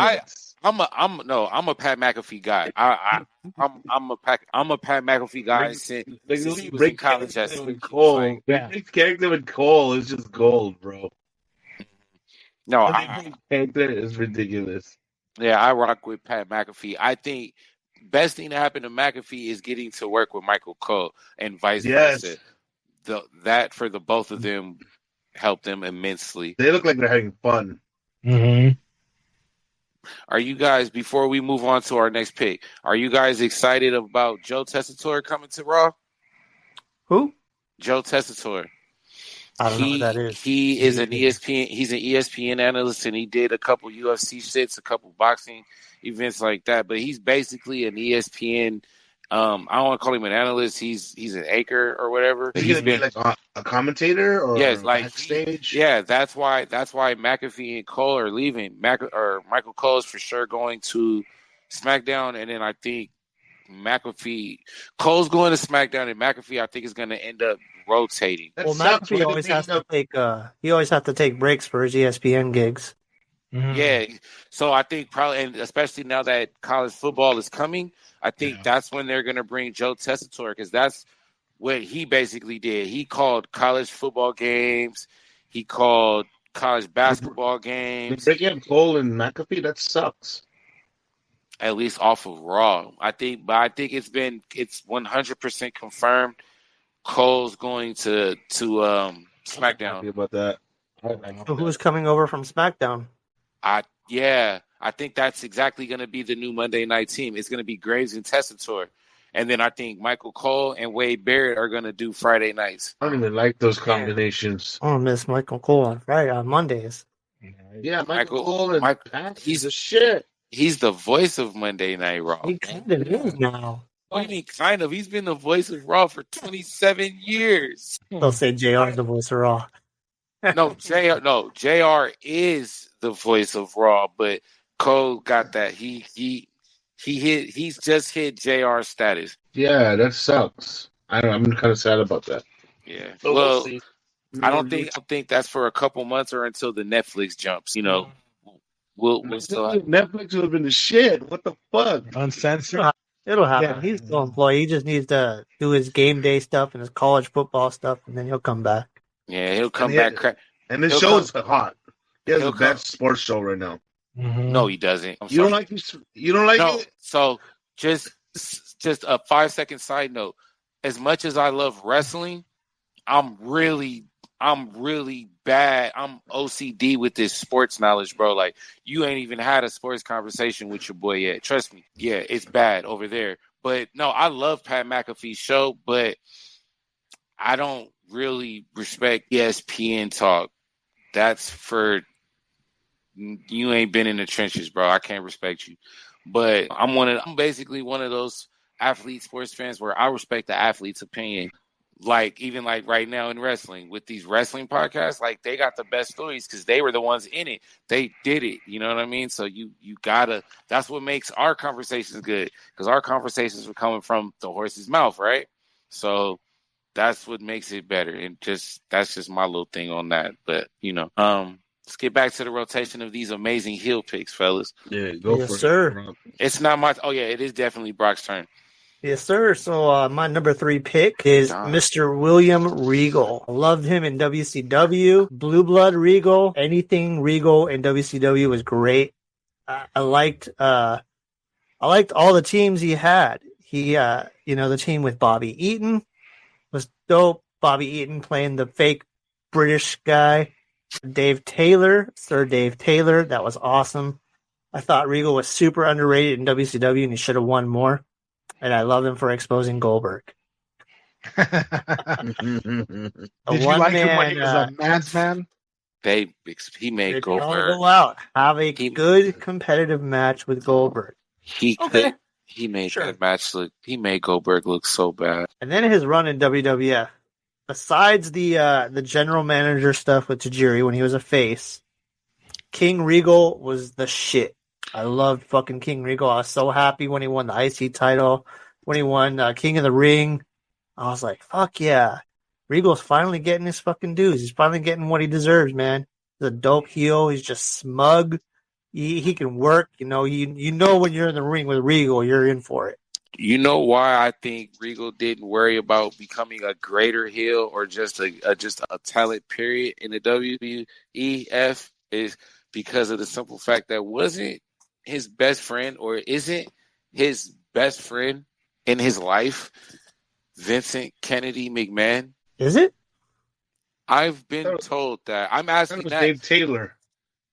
I'm a Pat McAfee guy. I'm a Pat McAfee guy since he was in college. Cole, his character with Cole is just gold, bro. No, character is ridiculous. Yeah, I rock with Pat McAfee. I think best thing to happen to McAfee is getting to work with Michael Cole and vice versa. That for the both of them helped them immensely. They look like they're having fun. Mm-hmm. Are you guys, before we move on to our next pick, are you guys excited about Joe Tessitore coming to Raw? Who? Joe Tessitore. I don't know what that is. He is an ESPN. He's an ESPN analyst, and he did a couple UFC shits, a couple boxing events like that. But he's basically an ESPN. I don't want to call him an analyst. He's an anchor or whatever. He's been like a commentator or backstage. That's why McAfee and Cole are leaving. Michael Cole is for sure going to SmackDown, and then I think Cole's going to SmackDown, and McAfee I think is going to end up rotating. McAfee always has to take. He always has to take breaks for his ESPN gigs. Mm-hmm. Yeah, so I think probably, and especially now that college football is coming, I think that's when they're going to bring Joe Tessitore, because that's what he basically did. He called college football games. He called college basketball games. Breaking up Cole and McAfee, that sucks. At least off of Raw, I think it's 100% confirmed. Cole's going to SmackDown. Happy about that. So who's coming over from SmackDown? I think that's exactly going to be the new Monday night team. It's going to be Graves and Tessitore. And then I think Michael Cole and Wade Barrett are going to do Friday nights. I don't even like those combinations. I don't miss Michael Cole on Mondays. Yeah, Michael Cole and Pat, he's a shit. He's the voice of Monday Night Raw. He kind of is now. What do you mean kind of? He's been the voice of Raw for 27 years. They'll say JR is the voice of Raw. JR is the voice of Raw, but Cole got that. He's just hit JR status. Yeah, that sucks. I'm kind of sad about that. Yeah. Well, I don't think that's for a couple months or until the Netflix jumps. You know, we'll still Netflix would have been the shit. What the fuck? Uncensored. It'll happen. Yeah. He's still employed. He just needs to do his game day stuff and his college football stuff, and then he'll come back. Yeah, he'll come back. And the show is hot. He has the best sports show right now. Mm-hmm. No, he doesn't. You don't like it? So just a 5-second side note. As much as I love wrestling, I'm really bad. I'm OCD with this sports knowledge, bro. Like, you ain't even had a sports conversation with your boy yet. Trust me. Yeah, it's bad over there. But no, I love Pat McAfee's show, but I don't really respect ESPN talk. That's for you ain't been in the trenches, bro. I can't respect you. But I'm basically one of those athlete sports fans where I respect the athlete's opinion. Like, even like right now in wrestling, with these wrestling podcasts, like, they got the best stories because they were the ones in it. They did it. You know what I mean? So you gotta, that's what makes our conversations good, because our conversations were coming from the horse's mouth, right? So that's what makes it better. And that's just my little thing on that. But, you know, let's get back to the rotation of these amazing heel picks, fellas. Yeah, go for it. Sir. It's not my, it is definitely Brock's turn. Yes, sir. So my number 3 pick is Mr. William Regal. I loved him in WCW. Blue Blood Regal. Anything Regal in WCW was great. I liked all the teams he had. He, the team with Bobby Eaton was dope. Bobby Eaton playing the fake British guy. Sir Dave Taylor, that was awesome. I thought Regal was super underrated in WCW and he should have won more. And I love him for exposing Goldberg. Did you like him when he was a man's man? He made Goldberg go out, have a good competitive match with Goldberg. He made that match look. He made Goldberg look so bad. And then his run in WWF. Besides the general manager stuff with Tajiri when he was a face, King Regal was the shit. I loved fucking King Regal. I was so happy when he won the IC title, when he won King of the Ring. I was like, fuck yeah. Regal's finally getting his fucking dues. He's finally getting what he deserves, man. He's a dope heel. He's just smug. He can work. You know when you're in the ring with Regal, you're in for it. You know why I think Regal didn't worry about becoming a greater heel or just a talent period in the WWEF is because of the simple fact that wasn't his best friend or isn't his best friend in his life Vincent Kennedy McMahon? Is it? I've been told that. I'm asking that. Dave Taylor.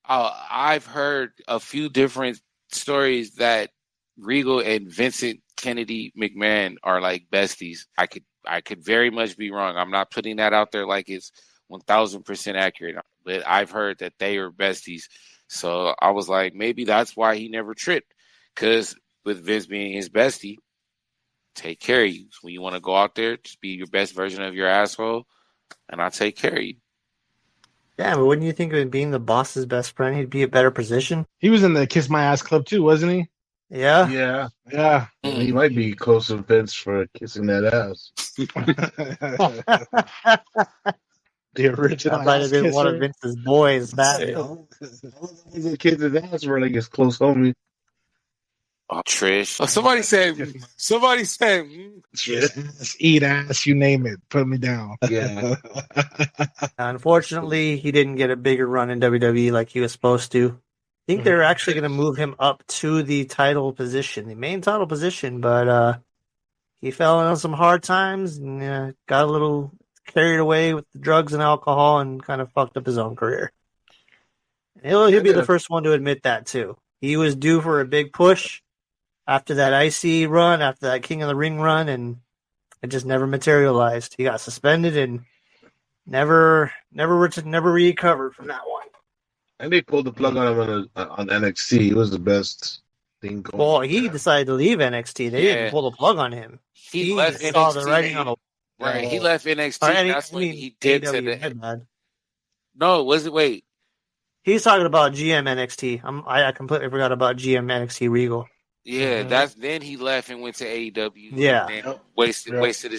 I've heard a few different stories that Regal and Vincent Kennedy McMahon are like besties. I could very much be wrong. I'm not putting that out there like it's 1,000% accurate, but I've heard that they are besties. So I was like, maybe that's why he never tripped, because with Vince being his bestie, take care of you. So when you want to go out there, just be your best version of your asshole, and I'll take care of you. Yeah, but wouldn't you think of being the boss's best friend, he'd be a better position? He was in the Kiss My Ass Club too, wasn't he? Yeah. Yeah. He might be close to Vince for kissing that ass. The original. That might have been one of Vince's boys back. The kid's ass were like his close homie. Oh, Trish. Oh, somebody said, eat ass, you name it. Put me down. Yeah. Unfortunately, he didn't get a bigger run in WWE like he was supposed to. I think they're actually going to move him up to the title position, the main title position, but he fell on some hard times and got a little carried away with the drugs and alcohol and kind of fucked up his own career. He'll be the first one to admit that, too. He was due for a big push after that IC run, after that King of the Ring run, and it just never materialized. He got suspended and never recovered from that one. And they pulled the plug on him on NXT. It was the best thing going. Well, he decided to leave NXT. They didn't pull the plug on him. He left saw NXT. the writing on the Right, he left NXT. That's when he did to the. No, was it? Wait. He's talking about GM NXT. I completely forgot about GM NXT Regal. Yeah, that's then he left and went to AEW. Yeah, and wasted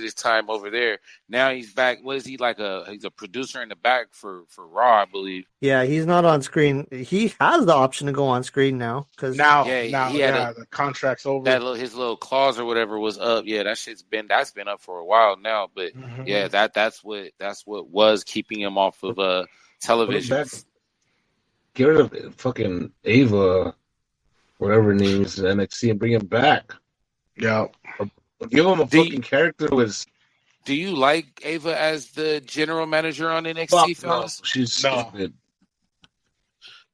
his time over there. Now he's back. What is he like? He's a producer in the back for Raw, I believe. Yeah, he's not on screen. He has the option to go on screen now because the contract's over. His little clause or whatever was up. Yeah, that's been up for a while now. But yeah, that's what was keeping him off of television. Get rid of fucking Ava. Whatever her name is in NXT, and bring him back. Yeah. Give him a fucking character with. Do you like Ava as the general manager on NXT, fellas? She's stupid.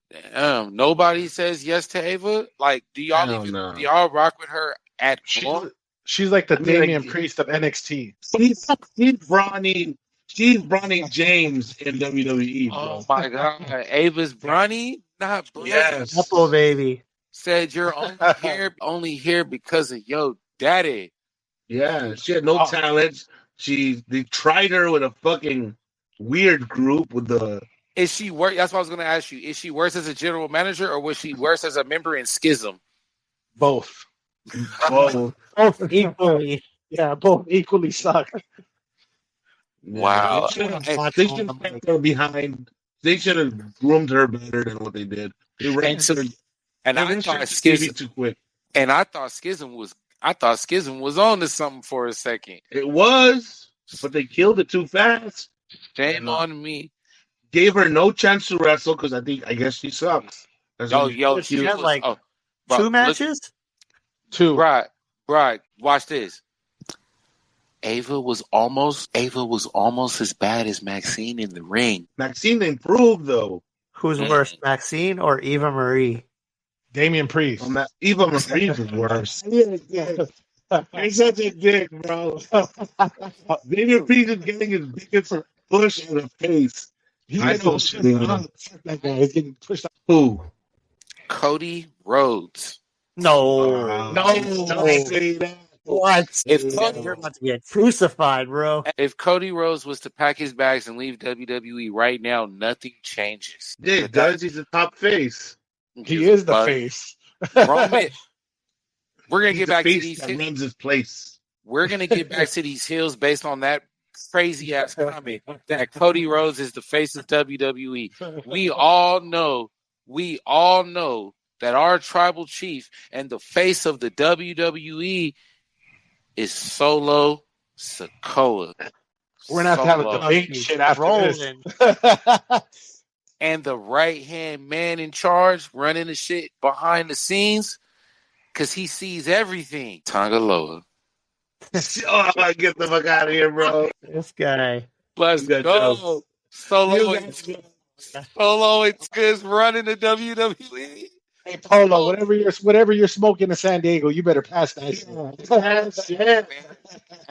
Damn, nobody says yes to Ava? Like, do y'all rock with her at all? She's like the Damian Priest of NXT. She's Bronny James in WWE, bro. Oh my God. Ava's Bronny? Not Bronny. Yes. Apple baby. Said you're only here because of yo daddy. Yeah, she had no talent. They tried her with a fucking weird group with the. Is she worse? That's what I was going to ask you. Is she worse as a general manager, or was she worse as a member in Schism? Both. Both equally. Yeah, both equally suck. Wow. They should have kept her behind. They should have groomed her better than what they did. They ran her. And I thought Schism too quick. And I thought Schism was on to something for a second. It was, but they killed it too fast. Shame on me. Gave her no chance to wrestle because I guess she sucks. That's Yo, when he- yo, She she had was like bro, two look- matches. Two. Right. Watch this. Ava was almost as bad as Maxine in the ring. Maxine improved though. Who's worse, Maxine or Eva Marie? Damian Priest. On that, Eva Marie was worse. You're such a dick, bro. Damian Priest is getting his biggest push in the face. I know shit. That guy is getting pushed out. Who? Cody Rhodes. No, Don't say that. What? If You're about to get crucified, bro. If Cody Rhodes was to pack his bags and leave WWE right now, nothing changes. Yeah, he does. He's a top face. He is the face. Roman. We're gonna He's get the back to face these. that runs his place. We're gonna get back to these heels based on that crazy ass comment that Cody Rhodes is the face of WWE. We all know that our tribal chief and the face of the WWE is Solo Sikoa. We're gonna have to have a Solo. debate shit after Rolling. this. And the right hand man in charge running the shit behind the scenes because he sees everything. Tangaloa. Oh, get the fuck out of here, bro. This guy. Let's You got go. jokes. Solo it's good running the WWE. Hey Polo, whatever you're smoking in San Diego, you better pass that shit.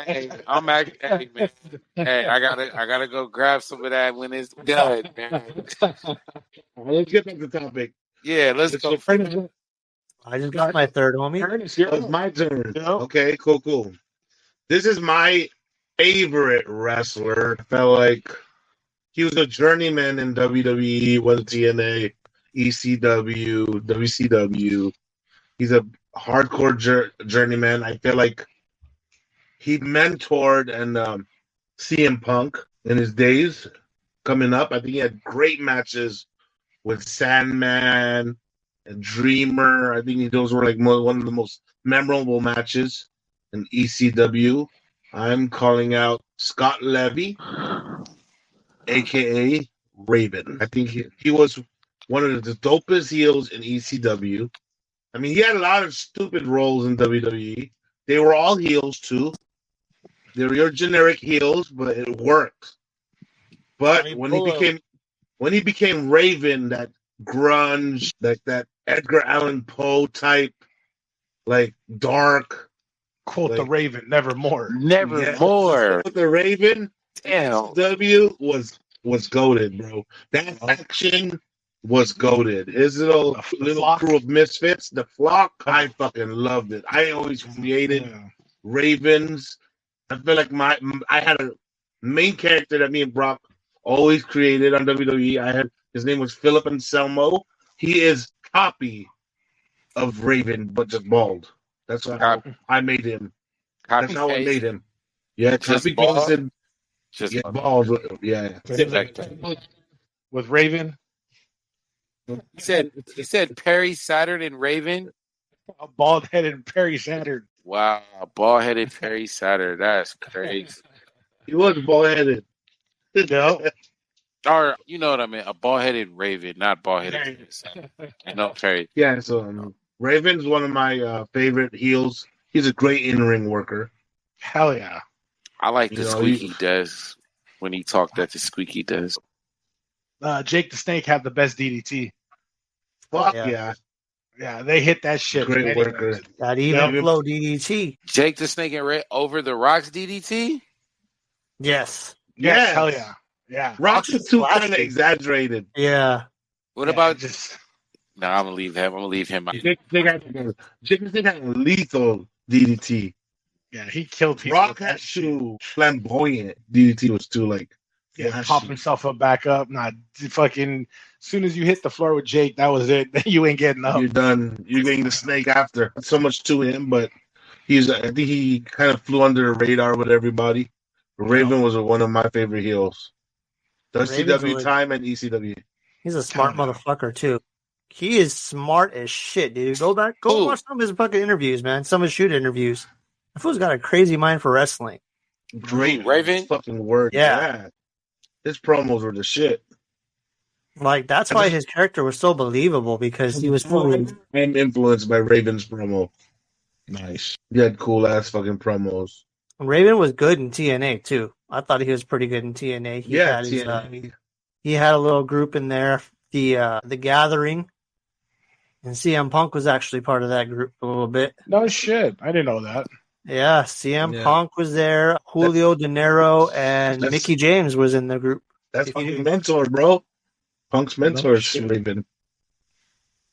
Hey, hey man. Hey, I gotta go grab some of that when it's done, man. Let's get back to the topic. Yeah, let's go. I just got my third, homie. It's my turn. Okay, cool. This is my favorite wrestler. I felt like he was a journeyman in WWE, was TNA, ECW, WCW. He's a hardcore journeyman. I feel like he mentored and CM Punk in his days coming up. I think he had great matches with Sandman and Dreamer. I think those were like one of the most memorable matches in ECW. I'm calling out Scott Levy, aka Raven. I think he was one of the dopest heels in ECW. I mean, he had a lot of stupid roles in WWE. They were all heels too. They were your generic heels, but it worked. But when he became Raven, that grunge, like that Edgar Allan Poe type, like dark. Quote like, the Raven, nevermore. Nevermore. The Raven, Damn. W was goated, bro. That action was goated. His little flock. crew of misfits, the flock, I fucking loved it. I always created Ravens. I feel like I had a main character that me and Brock always created on WWE. His name was Philip Anselmo. He is copy of Raven, but just bald. That's how I made him. That's how I made him. Yeah, copy bald. Just bald. Yeah. With Raven, He said Perry Saturn and Raven. a bald-headed Perry Saturn. Wow, bald-headed Perry Saturn. That's crazy. He was bald-headed. No. Or you know what I mean? A bald-headed Raven, not bald-headed Perry Saturn. No, Perry. Yeah, so Raven's one of my favorite heels. He's a great in-ring worker. Hell yeah. I like the squeak he does when he talked that the squeak he does. Jake the Snake had the best DDT. Fuck Yeah. yeah. Yeah, they hit that shit. Great worker. That even flow DDT. Jake the Snake and Ray over the Rock's DDT? Yes. Yes, hell yeah. Yeah. Rock's is too kind of exaggerated. Yeah. What about just... No, I'm going to leave him out. Jake the Snake had a lethal DDT. Yeah, he killed people. Rock had too flamboyant. DDT was too like... Yeah, pop himself up back up. Nah, fucking. As soon as you hit the floor with Jake, that was it. You ain't getting up. You're done. You're getting the Snake after. So much to him, but I think he kind of flew under the radar with everybody. Raven was one of my favorite heels. WCW time and ECW. He's a smart motherfucker too. He is smart as shit, dude. Go watch some of his fucking interviews, man. Some of his shoot interviews. That fool's got a crazy mind for wrestling. Great Raven? fucking word. Yeah. His promos were the shit. Like, that's why his character was so believable, because he was fully... I'm influenced by Raven's promo. Nice. He had cool ass fucking promos. Raven was good in TNA, too. I thought he was pretty good in TNA. He had a little group in there, the Gathering, and CM Punk was actually part of that group a little bit. No shit. I didn't know that. Yeah, CM Punk was there. Julio De Niro and Mickey James was in the group. That's fucking mentor, bro. Punk's mentor is Raven.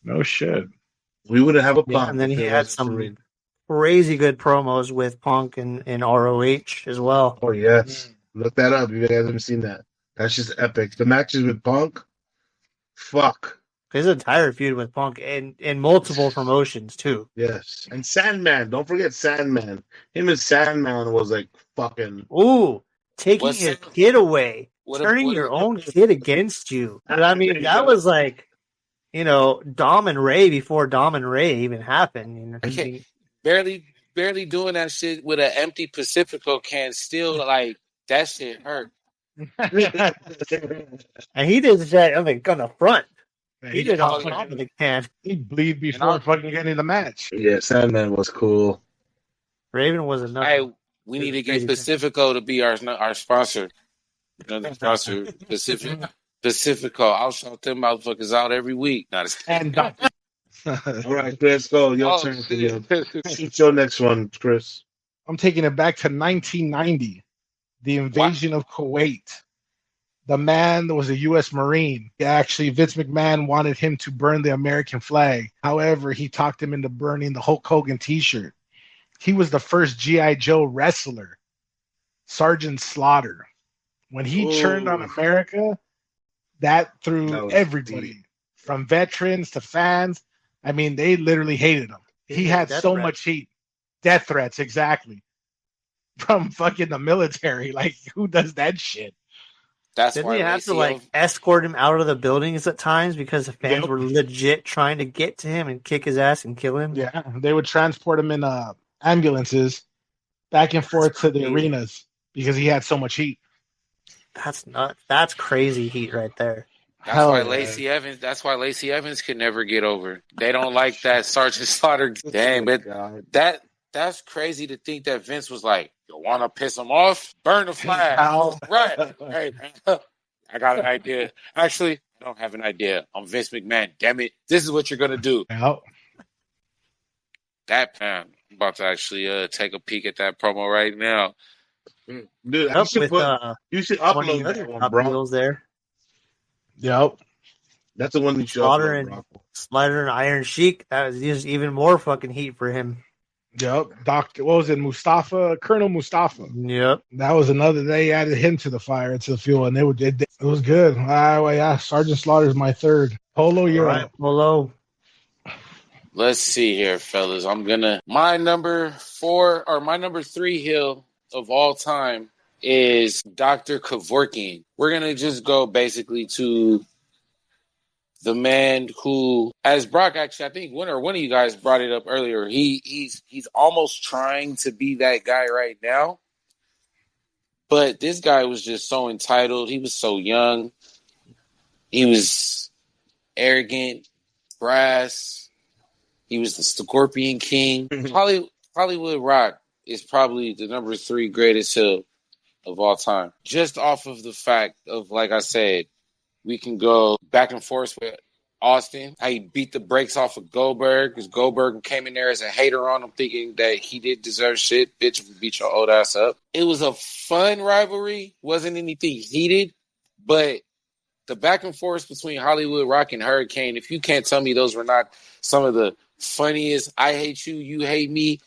No shit. We wouldn't have a Punk. And then he had some crazy good promos with Punk and ROH as well. Oh, yes. Look that up if you guys haven't seen that. That's just epic. The matches with Punk, fuck. His entire feud with Punk in multiple promotions, too. Yes. And Sandman. Don't forget Sandman. Him and Sandman was like fucking... Ooh, taking his kid away. Turning your own kid against you. I mean, that was like, Dom and Ray before Dom and Ray even happened. Barely doing that shit with an empty Pacifico can still, like, that shit hurt. And he did that on the front. He did on top of the can. He'd bleed before fucking getting the match. Yeah, Sandman was cool. Raven was enough. Hey, we need to get Pacifico to be our sponsor. Another sponsor, Pacifico. I'll shout them motherfuckers out every week. And all right, Chris, go. Your turn. Shoot your next one, Chris. I'm taking it back to 1990. The invasion of Kuwait. The man was a U.S. Marine. Actually, Vince McMahon wanted him to burn the American flag. However, he talked him into burning the Hulk Hogan t-shirt. He was the first G.I. Joe wrestler, Sergeant Slaughter. When he turned on America, that threw everybody, from veterans to fans. I mean, they literally hated him. He had so much heat. Death threats, exactly. From fucking the military. Like, who does that shit? Didn't they have to escort him out of the buildings at times because the fans were legit trying to get to him and kick his ass and kill him? Yeah, they would transport him in ambulances back and forth to the arenas because he had so much heat. That's nuts. That's crazy heat right there. That's why Lacey Evans. That's why Lacey Evans could never get over. They don't like that Sergeant Slaughter. Dang, but that's crazy to think that Vince was like, "You want to piss him off? Burn the flag." Right. Hey, I got an idea. Actually, I don't have an idea. I'm Vince McMahon. Damn it! This is what you're gonna do. That man. I'm about to actually take a peek at that promo right now. Dude, you should upload that one, bro. There. Yep. That's the one you should upload, Slaughter and Iron Sheik. That was just even more fucking heat for him. Yep. What was it? Colonel Mustafa. Yep. That was another, they added him to the fire, to the fuel, and it was good. Sergeant Slaughter's my third. Polo, you're right. Polo. Let's see here, fellas. My number 3 heel of all time is Dr. Kevorkian. We're going to just go basically to the man who, as Brock actually, I think one of you guys brought it up earlier, he's almost trying to be that guy right now. But this guy was just so entitled. He was so young. He was arrogant, brass. He was the Scorpion King. Hollywood Rock is probably the number 3 greatest heel of all time. Just off of the fact of, like I said, we can go back and forth with Austin. How he beat the brakes off of Goldberg, because Goldberg came in there as a hater on him, thinking that he did deserve shit. Bitch, beat your old ass up. It was a fun rivalry. Wasn't anything heated, but the back and forth between Hollywood Rock and Hurricane, if you can't tell me those were not some of the funniest, I hate you, you hate me,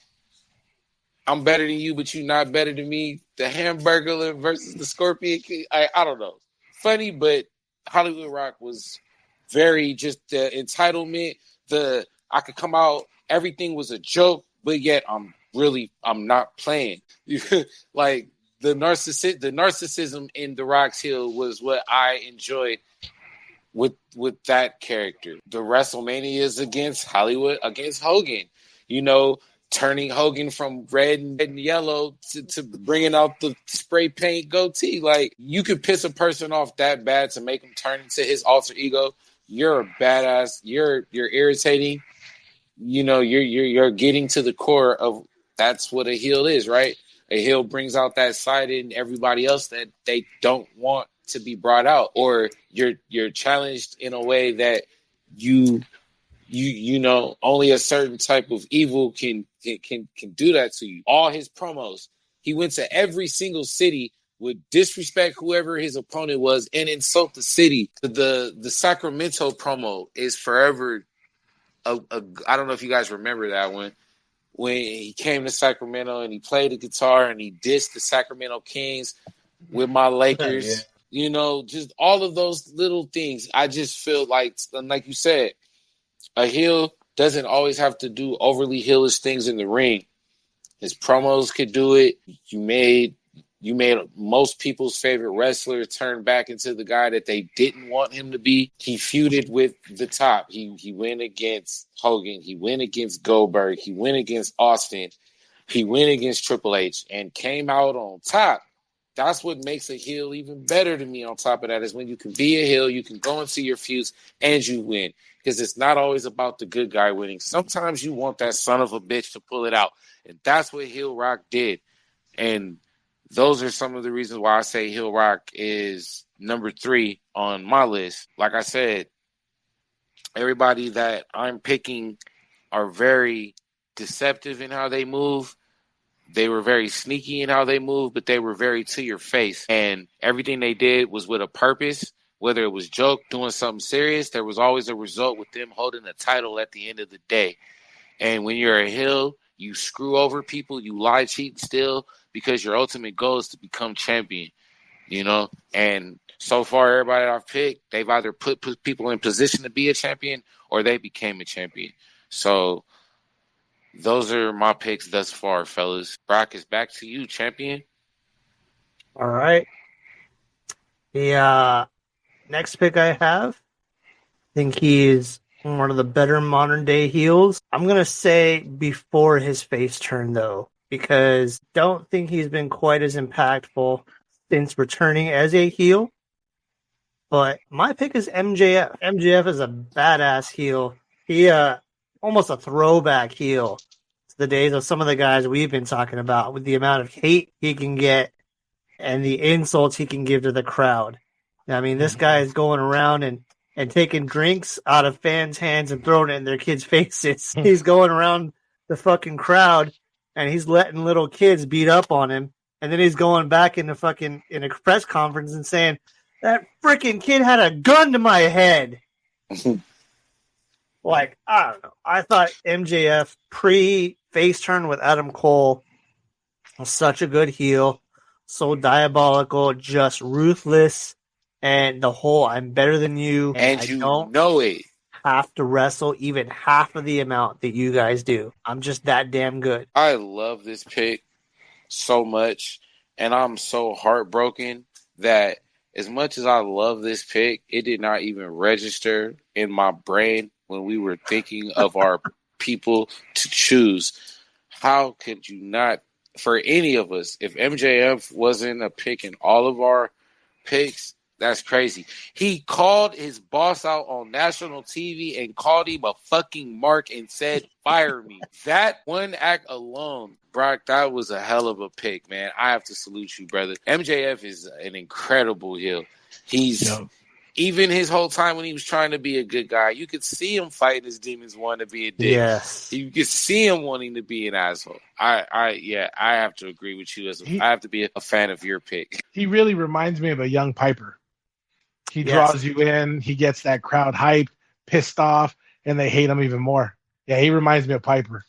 I'm better than you, but you're not better than me. The Hamburglar versus the Scorpion King. I don't know. Funny, but Hollywood Rock was very just the entitlement. I could come out, everything was a joke, but yet I'm not playing. Like the narcissism in The Rock's heel was what I enjoyed with that character. The WrestleManias against Hogan. turning Hogan from red and yellow to bringing out the spray paint goatee. Like, you could piss a person off that bad to make him turn into his alter ego. You're a badass. You're irritating. You know, you're getting to the core of that's what a heel is, right? A heel brings out that side in everybody else that they don't want to be brought out, or you're challenged in a way that you know only a certain type of evil can do that to you. All his promos, he went to every single city, would disrespect whoever his opponent was and insult the city. The Sacramento promo is forever. I don't know if you guys remember that one, when he came to Sacramento and he played the guitar and he dissed the Sacramento Kings with my Lakers. Yeah. You know, just all of those little things. I just feel like you said, a heel doesn't always have to do overly heelish things in the ring. His promos could do it. You made most people's favorite wrestler turn back into the guy that they didn't want him to be. He feuded with the top. He went against Hogan. He went against Goldberg. He went against Austin. He went against Triple H and came out on top. That's what makes a heel even better to me. On top of that is when you can be a heel, you can go into your feuds and you win. Because it's not always about the good guy winning. Sometimes you want that son of a bitch to pull it out. And that's what Heel Rock did. And those are some of the reasons why I say Heel Rock is number 3 on my list. Like I said, everybody that I'm picking are very deceptive in how they move. They were very sneaky in how they move, but they were very to your face. And everything they did was with a purpose. Whether it was joke, doing something serious, there was always a result with them holding the title at the end of the day. And when you're a heel, you screw over people, you lie, cheat, and steal, because your ultimate goal is to become champion, you know? And so far, everybody that I've picked, they've either put people in position to be a champion or they became a champion. So those are my picks thus far, fellas. Brock, is back to you, champion. All right. The next pick I have, I think he is one of the better modern day heels. I'm going to say before his face turn, though, because don't think he's been quite as impactful since returning as a heel. But my pick is MJF. MJF is a badass heel. He almost a throwback heel to the days of some of the guys we've been talking about, with the amount of hate he can get and the insults he can give to the crowd. I mean, this guy is going around and taking drinks out of fans' hands and throwing it in their kids' faces. He's going around the fucking crowd and he's letting little kids beat up on him. And then he's going back in a press conference and saying, that freaking kid had a gun to my head. Like, I don't know. I thought MJF pre-face turn with Adam Cole was such a good heel. So diabolical, just ruthless. And the whole I'm better than you. And you don't know it. Have to wrestle even half of the amount that you guys do. I'm just that damn good. I love this pick so much. And I'm so heartbroken that as much as I love this pick, it did not even register in my brain when we were thinking of our people to choose. How could you not, for any of us, if MJF wasn't a pick in all of our picks, that's crazy. He called his boss out on national TV and called him a fucking mark and said, fire me. That one act alone, Brock, that was a hell of a pick, man. I have to salute you, brother. MJF is an incredible heel. He's even his whole time when he was trying to be a good guy, you could see him fighting his demons wanting to be a dick. Yes. You could see him wanting to be an asshole. I have to agree with you. I have to be a fan of your pick. He really reminds me of a young Piper. He draws you in. He gets that crowd hype, pissed off, and they hate him even more. Yeah, he reminds me of Piper.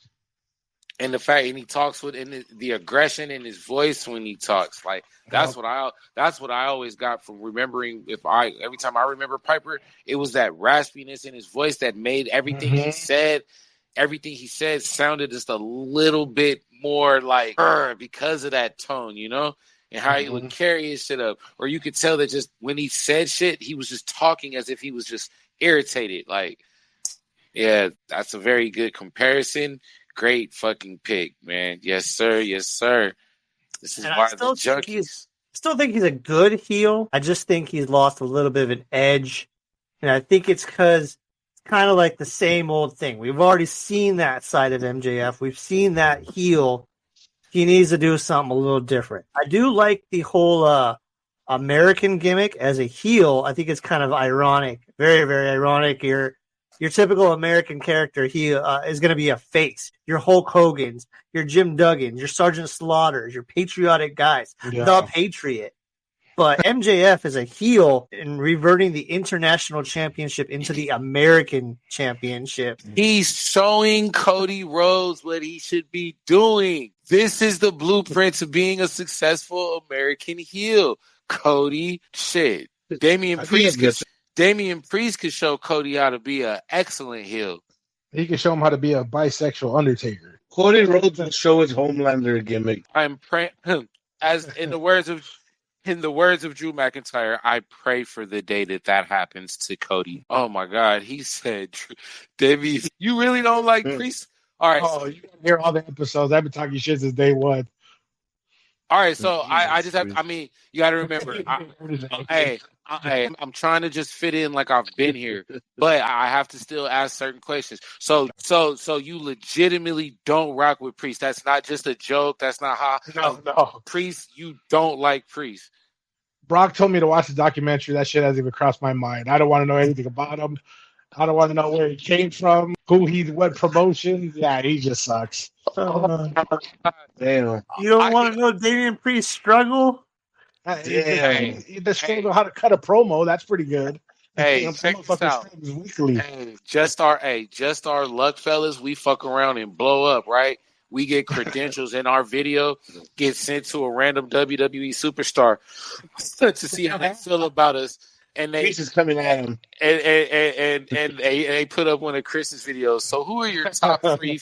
And the fact, and he talks with the aggression in his voice when he talks, like that's what I always got from remembering. Every time I remember Piper, it was that raspiness in his voice that made everything he said sounded just a little bit more like because of that tone, you know. And how he would carry his shit up. Or you could tell that just when he said shit, he was just talking as if he was just irritated. Like, yeah, that's a very good comparison. Great fucking pick, man. Yes, sir. Yes, sir. This is And why the Junkies. still think he's a good heel. I just think he's lost a little bit of an edge. And I think it's because it's kind of like the same old thing. We've already seen that side of MJF. We've seen that heel. He needs to do something a little different. I do like the whole American gimmick as a heel. I think it's kind of ironic. Very, very ironic. Your typical American character is going to be a face. Your Hulk Hogan's, your Jim Duggins, your Sergeant Slaughters, your patriotic guys, the Patriot. But MJF is a heel in reverting the international championship into the American championship. He's showing Cody Rhodes what he should be doing. This is the blueprint of being a successful American heel. Cody, shit. Damian Priest could show Cody how to be an excellent heel. He could show him how to be a bisexual Undertaker. Cody Rhodes will show his Homelander gimmick. I'm praying, as in the words of Drew McIntyre, I pray for the day that happens to Cody. Oh my God, he said, "Davey, you really don't like Priest?" All right. Oh, you can hear all the episodes. I've been talking shit since day one. All right, so I just have. I mean, you got to remember. I'm trying to just fit in like I've been here, but I have to still ask certain questions. So you legitimately don't rock with Priest. That's not just a joke. That's not how. No. Priest, you don't like Priest. Brock told me to watch the documentary. That shit hasn't even crossed my mind. I don't want to know anything about him. I don't want to know where he came from, what promotion. Yeah, he just sucks. Damn. You don't want to know Damian Priest's struggle? He just know how to cut a promo. That's pretty good. Hey, check this out. Hey, just our luck, fellas. We fuck around and blow up, right? We get credentials in our video, get sent to a random WWE superstar to see how they feel about us. And Chris is coming at him. And they put up one of Chris's videos. So who are your top three?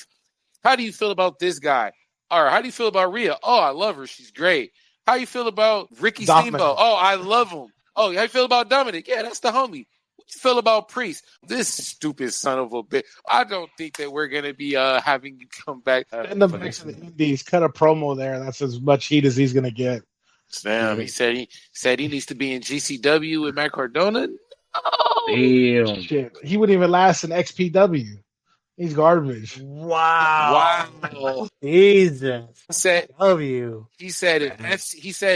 How do you feel about this guy? Or how do you feel about Rhea? Oh, I love her. She's great. How you feel about Ricky Steamboat? Oh, I love him. Oh, how you feel about Dominic? Yeah, that's the homie. What you feel about Priest? This stupid son of a bitch. I don't think that we're gonna be having you come back. In the mix of the Indies, cut a promo there. That's as much heat as he's gonna get. Damn, he said he needs to be in GCW with Matt Cardona. Oh, damn. Shit. He wouldn't even last in XPW. He's garbage. Wow. Jesus. He said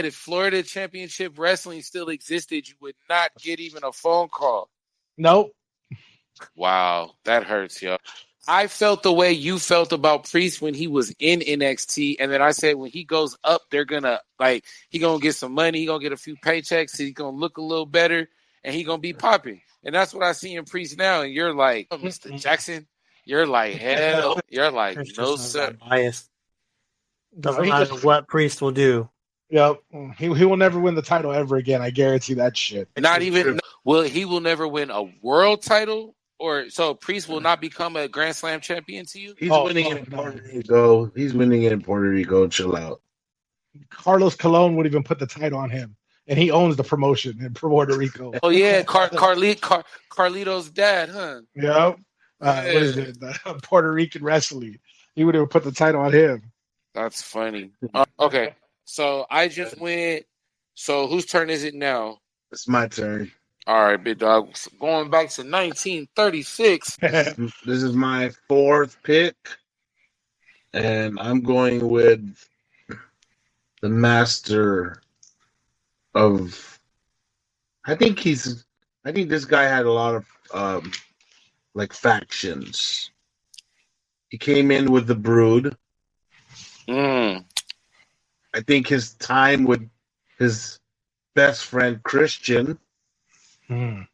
if Florida Championship Wrestling still existed, you would not get even a phone call. Nope. Wow, that hurts, yo. I felt the way you felt about Priest when he was in NXT, and then I said when he goes up, they're gonna he gonna get some money, he gonna get a few paychecks, he's gonna look a little better, and he gonna be popping. And that's what I see in Priest now. And you're like, oh, Mr. Jackson. You're like, hell. You're like, no, sir. Biased. Doesn't matter what Priest will do. Yep. He will never win the title ever again. I guarantee that shit. Not even, he will never win a world title? Or so Priest will not become a Grand Slam champion to you? He's winning it in Puerto Rico. He's winning it in Puerto Rico. Chill out. Carlos Colon would even put the title on him. And he owns the promotion in Puerto Rico. Oh, yeah. Carlito's dad, huh? Yep. What is it? Puerto Rican wrestling. He would have put the title on him. That's funny. Okay. So I just went. So whose turn is it now? It's my turn. All right, big dog. Going back to 1936. This is my fourth pick. And I'm going with the master of. I think this guy had a lot of factions. He came in with the Brood. I think his time with his best friend Christian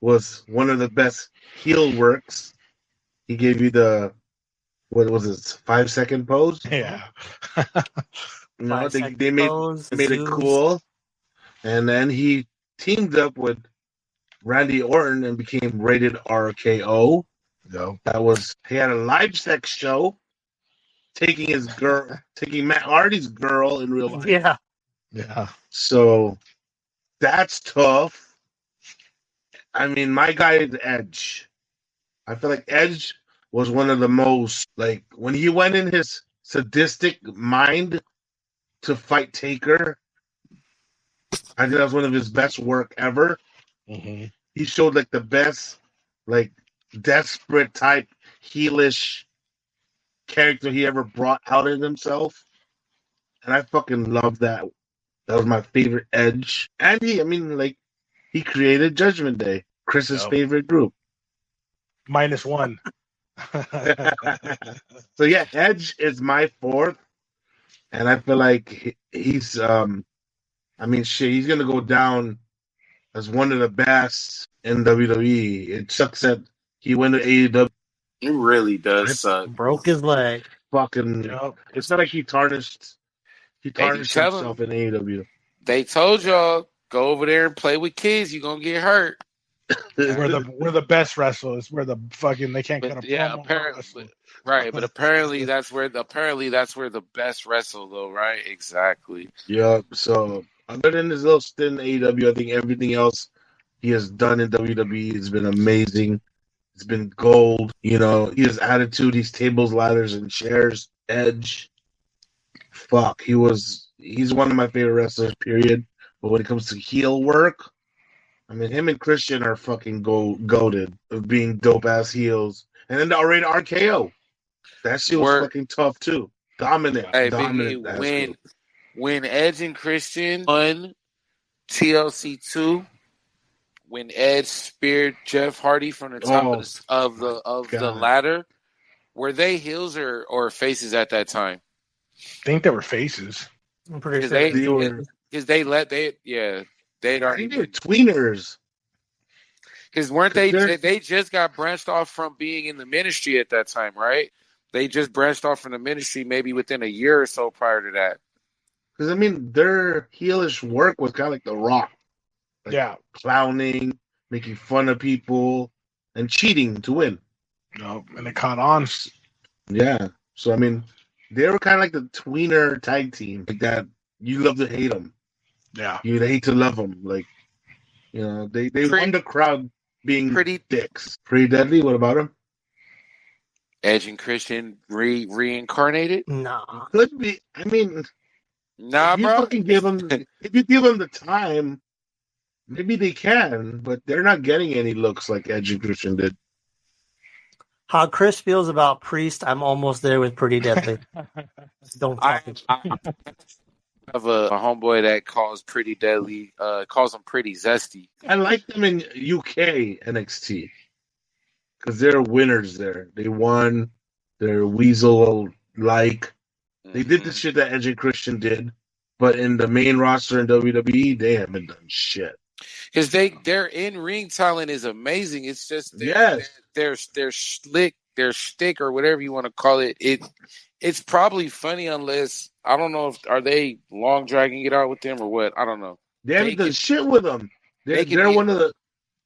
was one of the best heel works. He gave you the 5-second pose? Yeah. They made it cool. And then he teamed up with Randy Orton and became Rated RKO. No. He had a live sex show taking Matt Hardy's girl in real life. Yeah. Yeah. So that's tough. I mean, my guy is Edge. I feel like Edge was one of the most, like, when he went in his sadistic mind to fight Taker, I think that was one of his best work ever. Mm-hmm. He showed, like, the best, like, desperate type, heelish character he ever brought out in himself. And I fucking love that. That was my favorite Edge. And he created Judgment Day, Chris's favorite group. -1. So yeah, Edge is my fourth. And I feel like he's he's gonna go down as one of the best in WWE. It sucks that he went to AEW. It really does suck. Broke his leg. Fucking, it's not like he tarnished himself in AEW. They told y'all, go over there and play with kids. You're gonna get hurt. We're the best wrestlers. We're the fucking they can't cut a promo. Apparently, right? But apparently that's where the best wrestle though, right? Exactly. Yeah. So other than his little stint in AEW, I think everything else he has done in WWE has been amazing. It's been gold. You know, his attitude, his tables, ladders, and chairs. Edge. Fuck, he's one of my favorite wrestlers. Period. But when it comes to heel work, I mean, him and Christian are fucking goated of being dope-ass heels. And then the already RKO. That shit was fucking tough, too. Dominant. Hey, dominant. Biggie, when Edge and Christian won TLC 2, when Edge speared Jeff Hardy from the top of the ladder, were they heels or faces at that time? I think they were faces. I'm pretty sure because they'd already been tweeners. Because weren't they just got branched off from being in the ministry at that time, right? They just branched off from the ministry maybe within a year or so prior to that. Because, I mean, their heelish work was kind of like The Rock. Like clowning, making fun of people, and cheating to win. And they caught on. Yeah. So, I mean, they were kind of like the tweener tag team. Like that, you love to hate them. Yeah. You'd hate to love them. Like, you know, they won the crowd being pretty dicks. Pretty Deadly, what about him? Edge and Christian reincarnated? Nah. Could be. I mean, bro. If you give them the time, maybe they can, but they're not getting any looks like Edge and Christian did. How Chris feels about Priest, I'm almost there with Pretty Deadly. Don't talk. I have a homeboy that calls Pretty Deadly, calls him Pretty Zesty. I like them in UK NXT because they're winners there. They won. They're Weasel-like. They did the shit that Edge and Christian did, but in the main roster in WWE, they haven't done shit. Because their in-ring talent is amazing. It's just their slick, their shtick or whatever you want to call it. It's probably funny unless I don't know if are they long dragging it out with them or what. I don't know. They haven't done shit with them. They're one of the.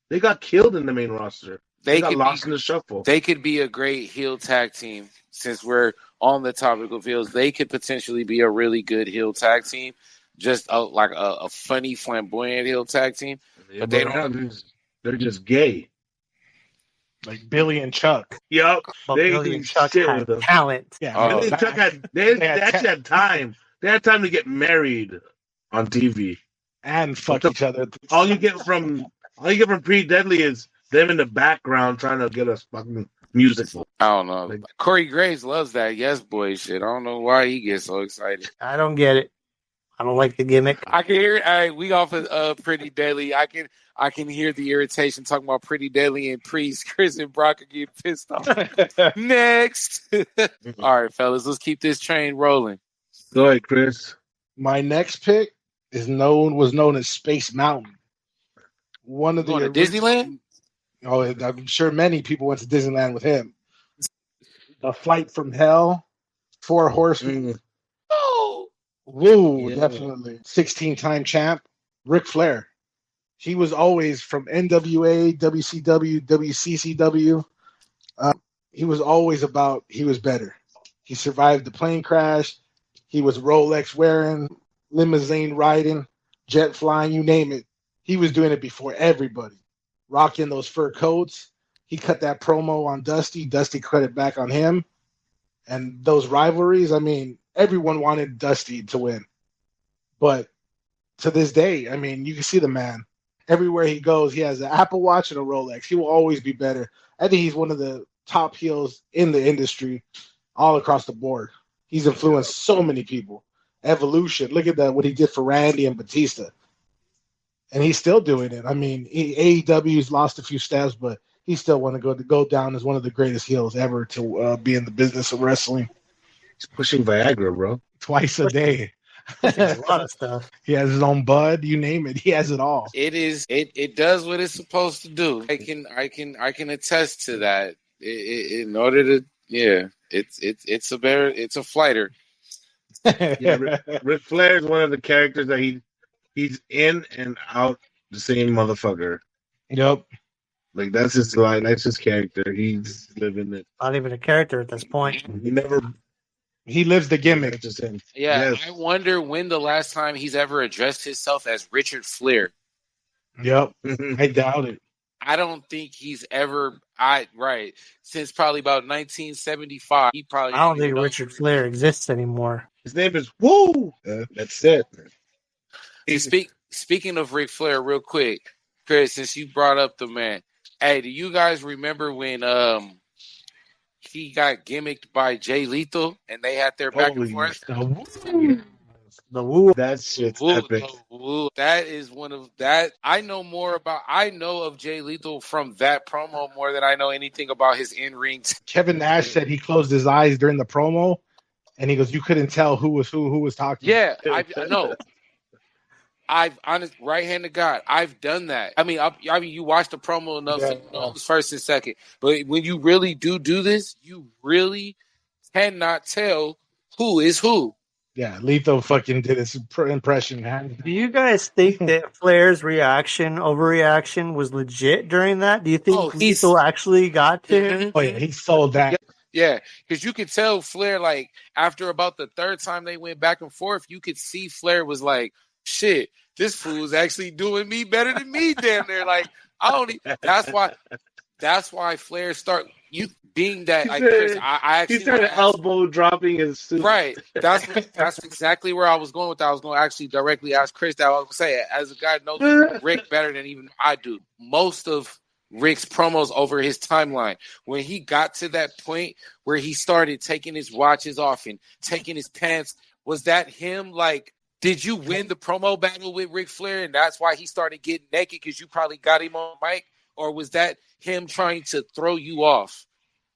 They got killed in the main roster. They got lost in the shuffle. They could be a great heel tag team. Since we're on the topic of heels, they could potentially be a really good heel tag team. Just like a funny, flamboyant heel tag team. Yeah, but they don't. They're just gay. Like Billy and Chuck. Yep. Billy and Chuck had talent. Yeah. Billy and Chuck they actually had time. They had time to get married on TV. And fuck each other. All you get from Pretty Deadly is them in the background trying to get us fucking musical. I don't know. Like, Corey Graves loves that Yes Boy shit. I don't know why he gets so excited. I don't get it. I don't like the gimmick. I can hear it. All right, we off of Pretty Deadly. I can hear the irritation talking about Pretty Deadly and Priest. Chris and Brock are getting pissed off. Next. All right, fellas, let's keep this train rolling. Go ahead, Chris. My next pick was known as Space Mountain. One of the going to Disneyland? Oh, I'm sure many people went to Disneyland with him. A Flight from Hell, 4 Horsemen. Oh, woo, definitely. 16-time champ, Ric Flair. He was always from NWA, WCW, WCCW. He was always about he was better. He survived the plane crash. He was Rolex wearing, limousine riding, jet flying, you name it. He was doing it before everybody. Rocking those fur coats. he cut that promo on Dusty. Dusty cut it back on him. And those rivalries, I mean, everyone wanted Dusty to win. But to this day, I mean, you can see the man. Everywhere he goes, he has an Apple Watch and a Rolex. He will always be better. I think he's one of the top heels in the industry all across the board. He's influenced so many people. Evolution. Look at that, what he did for Randy and Batista. And he's still doing it. I mean, AEW's lost a few steps, but he still want to go down as one of the greatest heels ever to be in the business of wrestling. He's pushing Viagra, bro. Twice a day. A lot of stuff. He has his own bud, you name it. He has it all. It does what it's supposed to do. I can attest to that. In order to, it's a fighter. Yeah, Ric Flair is one of the characters that he's in and out the same motherfucker. Yep. Like that's his line, that's his character. He's living it. Not even a character at this point. He lives the gimmick. That's just him. Yeah, Yes. I wonder when the last time he's ever addressed himself as Richard Flair. Yep. I doubt it. I don't think he's ever. Since probably about 1975. He probably. I don't think Richard Flair exists anymore. His name is Woo. That's it. Speaking of Ric Flair, real quick, Chris, since you brought up the man, hey, do you guys remember when he got gimmicked by Jay Lethal and they had their back and forth? The Woo. That shit's Woo, epic. woo. That is one of that. I know of Jay Lethal from that promo more than I know anything about his in-ring. Kevin Nash said he closed his eyes during the promo, and he goes, "You couldn't tell who was talking." Yeah, I know. Right hand to God, I've done that. I mean, you watch the promo enough to know first and second, but when you really do this, you really cannot tell who is who. Yeah, Lethal fucking did his impression. Do you guys think that Flair's overreaction was legit during that? Do you think Lethal actually got to him? Oh yeah, he sold that. Yeah, because you could tell Flair, like, after about the third time they went back and forth, you could see Flair was like, shit, this fool's actually doing me better than me, damn near. Like, that's why Flair being that, like, Chris, I actually. He started elbow dropping his suit. Right. That's exactly where I was going with that. I was going to actually directly ask Chris that. I was going to say, as a guy who knows Rick better than even I do, most of Rick's promos over his timeline, when he got to that point where he started taking his watches off and taking his pants, was that him, like, did you win the promo battle with Ric Flair and that's why he started getting naked because you probably got him on mic? Or was that him trying to throw you off?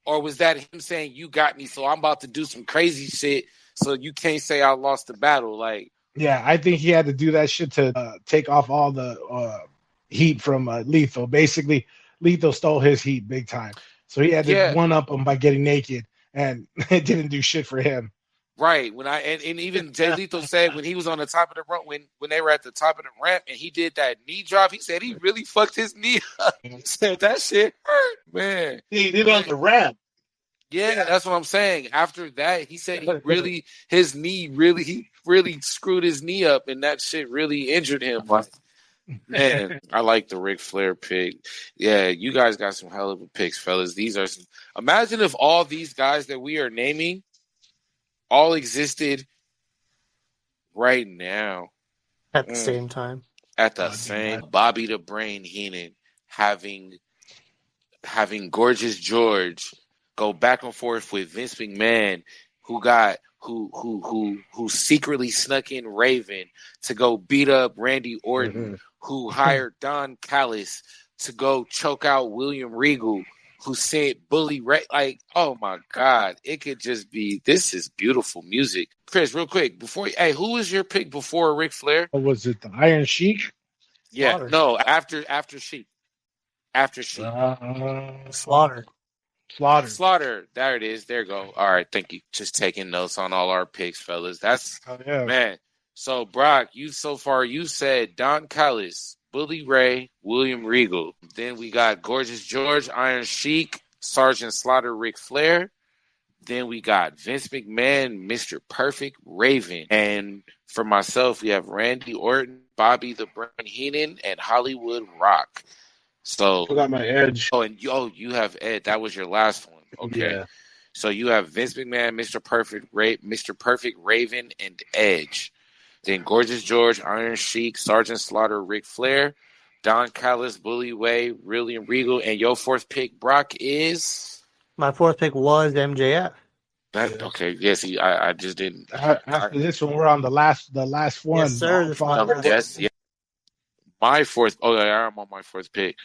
Or was that him saying, you got me, so I'm about to do some crazy shit so you can't say I lost the battle? Like, yeah, I think he had to do that shit to take off all the heat from Lethal. Basically, Lethal stole his heat big time. So he had to one-up him by getting naked, and it didn't do shit for him. Right. And even Jay Lethal said when he was on the top of the ramp, when they were at the top of the ramp and he did that knee drop, he said he really fucked his knee up. He said that shit hurt, man. He did it on the ramp. Yeah, that's what I'm saying. After that, he said he really screwed his knee up and that shit really injured him. Man, I like the Ric Flair pick. Yeah, you guys got some hell of a picks, fellas. Imagine if all these guys that we are naming all existed right now at the same time. At the same, Bobby the Brain Heenan having Gorgeous George go back and forth with Vince McMahon, who secretly snuck in Raven to go beat up Randy Orton, who hired Don Callis to go choke out William Regal, who said Bully Ray. Like, oh my God, it could just be. This is beautiful music. Chris, real quick, who was your pick before Ric Flair? What was it, the Iron Sheik? Yeah, Slaughter. no, after Sheik. After Sheik. Slaughter. There it is. There you go. All right, thank you. Just taking notes on all our picks, fellas. That's man. So Brock, you said Don Callis, Bully Ray, William Regal. Then we got Gorgeous George, Iron Sheik, Sergeant Slaughter, Ric Flair. Then we got Vince McMahon, Mr. Perfect, Raven. And for myself, we have Randy Orton, Bobby the Brain Heenan, and Hollywood Rock. So I got my Edge. you have Ed. That was your last one. Okay. Yeah. So you have Vince McMahon, Mr. Perfect, Raven, and Edge. Then Gorgeous George, Iron Sheik, Sergeant Slaughter, Ric Flair, Don Callis, Bully Ray, William Regal, and your fourth pick, Brock, is? My fourth pick was MJF. Okay, yes, I just didn't. After this one, we're on the last one. Yes, sir. Yes. My fourth. Oh, yeah, I'm on my fourth pick.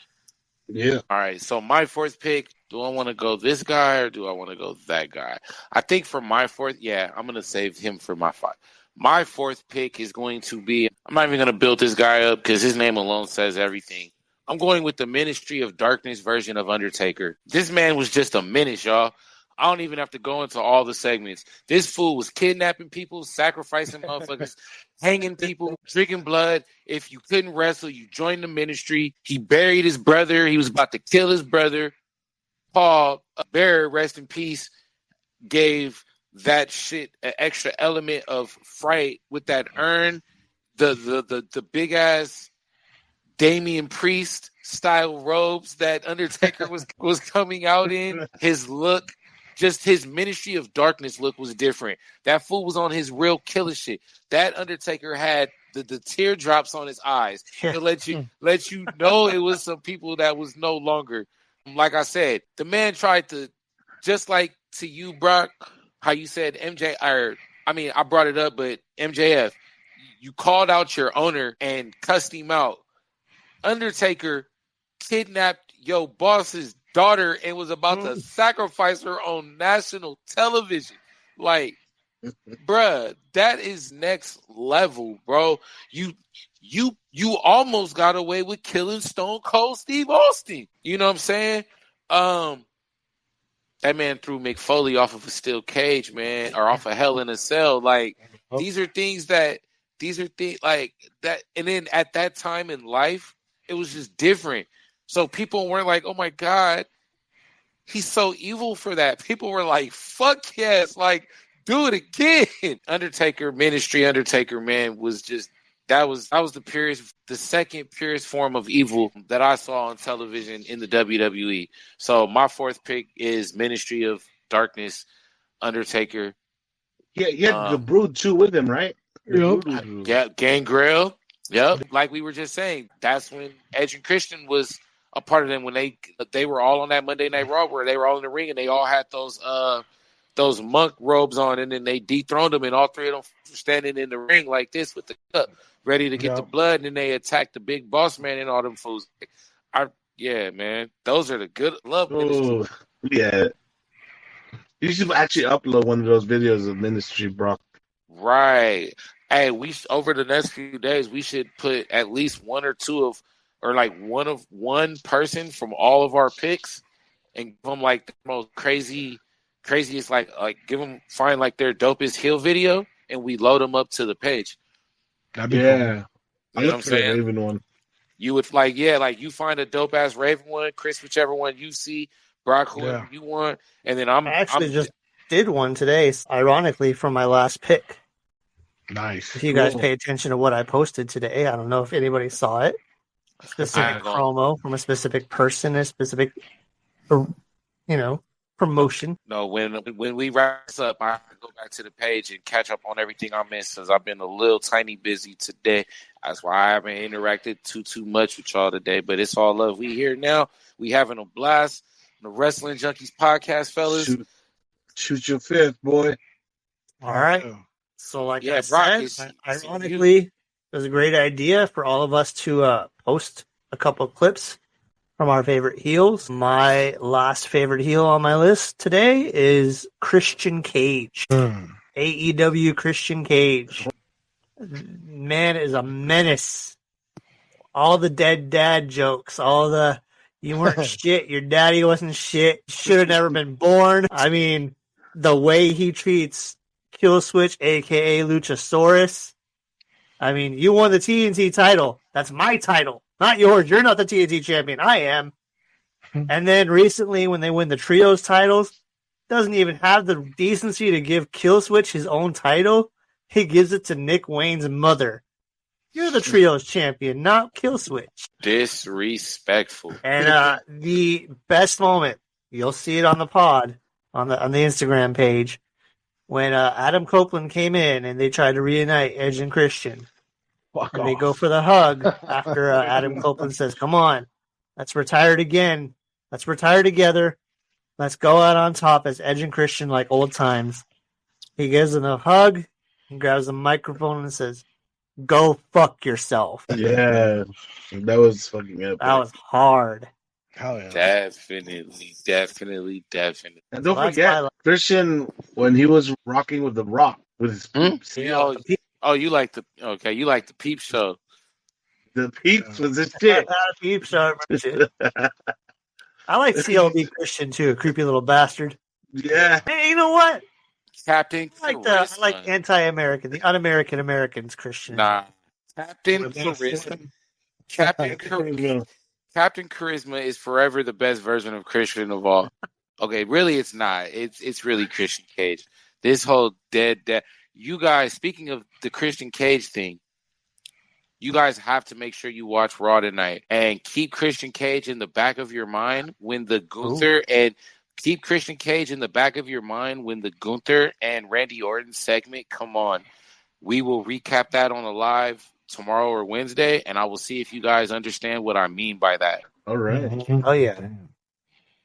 Yeah. All right, so my fourth pick, do I want to go this guy or do I want to go that guy? I think for my fourth, I'm going to save him for my five. My fourth pick is going to be, I'm not even going to build this guy up because his name alone says everything. I'm going with the Ministry of Darkness version of Undertaker. This man was just a menace, y'all. I don't even have to go into all the segments. This fool was kidnapping people, sacrificing motherfuckers, hanging people, drinking blood. If you couldn't wrestle, you joined the ministry. He buried his brother. He was about to kill his brother. Paul Bearer, rest in peace, gave that shit an extra element of fright with that urn. The big ass Damian Priest style robes that Undertaker was coming out in. His look. Just his Ministry of Darkness look was different. That fool was on his real killer shit. That Undertaker had the teardrops on his eyes to let you know it was some people that was no longer. Like I said, the man tried to, just like to you, Brock, how you said I brought it up, but MJF, you called out your owner and cussed him out. Undertaker kidnapped your boss's daughter and was about to sacrifice her on national television. Like, bruh, that is next level, bro. You almost got away with killing Stone Cold Steve Austin. You know what I'm saying? That man threw Mick Foley off of a steel cage, man, or off a Hell in a Cell. Like, these are things like that. And then at that time in life, it was just different. So people weren't like, oh my God, he's so evil for that. People were like, fuck yes, like, do it again. Undertaker Ministry, Undertaker, man, was just, that was the second purest form of evil that I saw on television in the WWE. So my fourth pick is Ministry of Darkness, Undertaker. Yeah, he had the Brood too with him, right? Yeah, Gangrel. Yep. Like we were just saying, that's when Edge and Christian was a part of them, when they were all on that Monday Night Raw where they were all in the ring and they all had those monk robes on, and then they dethroned them and all three of them were standing in the ring like this with the cup ready to get the blood, and then they attacked the big boss man and all them fools. Yeah, man. Those are the good love ministry. Yeah. You should actually upload one of those videos of Ministry, Brock. Right. Hey, over the next few days, we should put at least one or two one person from all of our picks and give them like the most craziest, like find like their dopest heel video, and we load them up to the page. That'd be cool. You know what I'm saying? Raven one. You would you find a dope ass Raven one, Chris, whichever one you see, Brock, whoever you want, and then I just did one today, ironically, from my last pick. Nice. If you guys pay attention to what I posted today, I don't know if anybody saw it. A specific promo from a specific person, a specific, promotion. No, when we wrap this up, I go back to the page and catch up on everything I missed, since I've been a little tiny busy today. That's why I haven't interacted too much with y'all today. But it's all love. We here now. We having a blast. The Wrestling Junkeez podcast, fellas. Shoot your fifth, boy. All right. So, like I said, ironically, it was a great idea for all of us to post a couple of clips from our favorite heels. My last favorite heel on my list today is Christian Cage. AEW Christian Cage. Man is a menace. All the dead dad jokes, all the you weren't shit, your daddy wasn't shit, should have never been born. I mean, the way he treats Killswitch, a.k.a. Luchasaurus. I mean, you won the TNT title. That's my title, not yours. You're not the TNT champion. I am. And then recently, when they win the Trios titles, doesn't even have the decency to give Killswitch his own title. He gives it to Nick Wayne's mother. You're the trios champion, not Killswitch. Disrespectful. And the best moment, you'll see it on the pod, on the Instagram page, when Adam Copeland came in and they tried to reunite Edge and Christian. Fuck And off. they go for the hug after Adam Copeland says, "Come on, let's retire again. Let's retire together. Let's go out on top as Edge and Christian like old times." He gives them a hug and grabs a microphone and says, "Go fuck yourself." Yeah, that was fucking epic. That was hard. Hell yeah. Definitely. And don't Well, that's forget, my- Christian, when he was rocking with The Rock, with his peeps. You like the Peep Show. The peeps was his shit. Peep show. I like CLB Christian too, a creepy little bastard. Yeah. Hey, you know what? Captain I like anti-American, the un-American Americans Christian. Nah. Captain Charisma. Captain Charisma is forever the best version of Christian of all. Okay, really it's not. It's really Christian Cage. This whole dead. You guys, speaking of the Christian Cage thing, you guys have to make sure you watch Raw tonight and keep Christian Cage in the back of your mind when the Gunther and Randy Orton segment come on. We will recap that on the live tomorrow or Wednesday, and I will see if you guys understand what I mean by that. All right. Oh yeah.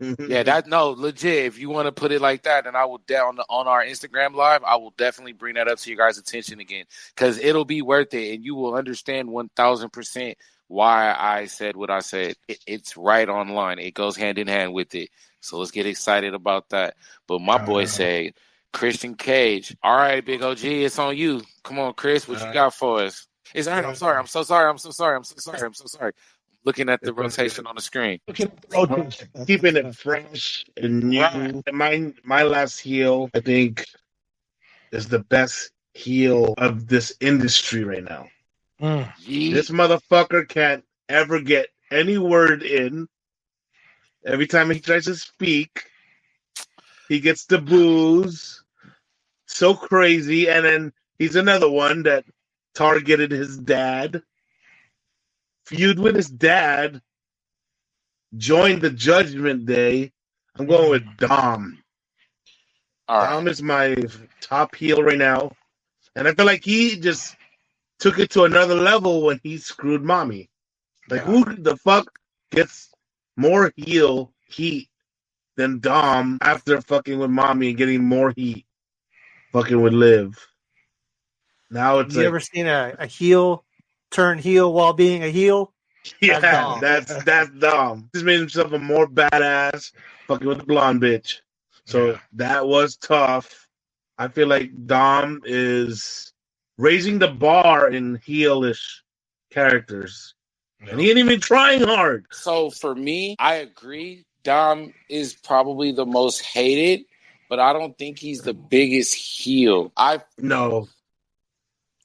Yeah, legit. If you want to put it like that, then I will on our Instagram live. I will definitely bring that up to your guys' attention again because it'll be worth it, and you will understand 1,000% why I said what I said. It's right online. It goes hand in hand with it. So let's get excited about that. But my boy said, Christian Cage. All right, Big OG, it's on you. Come on, Chris, what you got for us? It's all right. I'm sorry. I'm so sorry. Looking at the rotation on the screen. Keeping it fresh and new. Right. My last heel, I think, is the best heel of this industry right now. This motherfucker can't ever get any word in. Every time he tries to speak, he gets the boos. So crazy. And then he's another one that targeted his dad. Feud with his dad, joined the Judgment Day. I'm going with Dom. Dom is my top heel right now. And I feel like he just took it to another level when he screwed Mommy. Like, who the fuck gets more heel heat than Dom after fucking with Mommy and getting more heat fucking with Liv? Now it's you ever seen a heel turn heel while being a heel? Yeah, that's Dom. He's made himself a more badass fucking with the blonde bitch. So that was tough. I feel like Dom is raising the bar in heelish characters. And he ain't even trying hard. So for me, I agree. Dom is probably the most hated, but I don't think he's the biggest heel. No.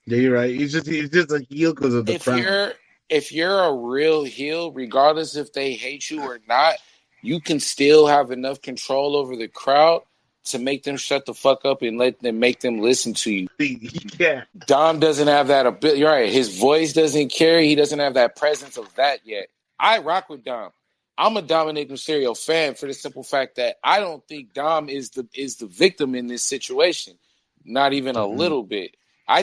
Yeah, you're right. He's just a heel because of the crowd. If you're a real heel, regardless if they hate you or not, you can still have enough control over the crowd to make them shut the fuck up and make them listen to you. Yeah. Dom doesn't have that ability. You're right. His voice doesn't carry. He doesn't have that presence of that yet. I rock with Dom. I'm a Dominic Mysterio fan for the simple fact that I don't think Dom is the victim in this situation. Not even a little bit.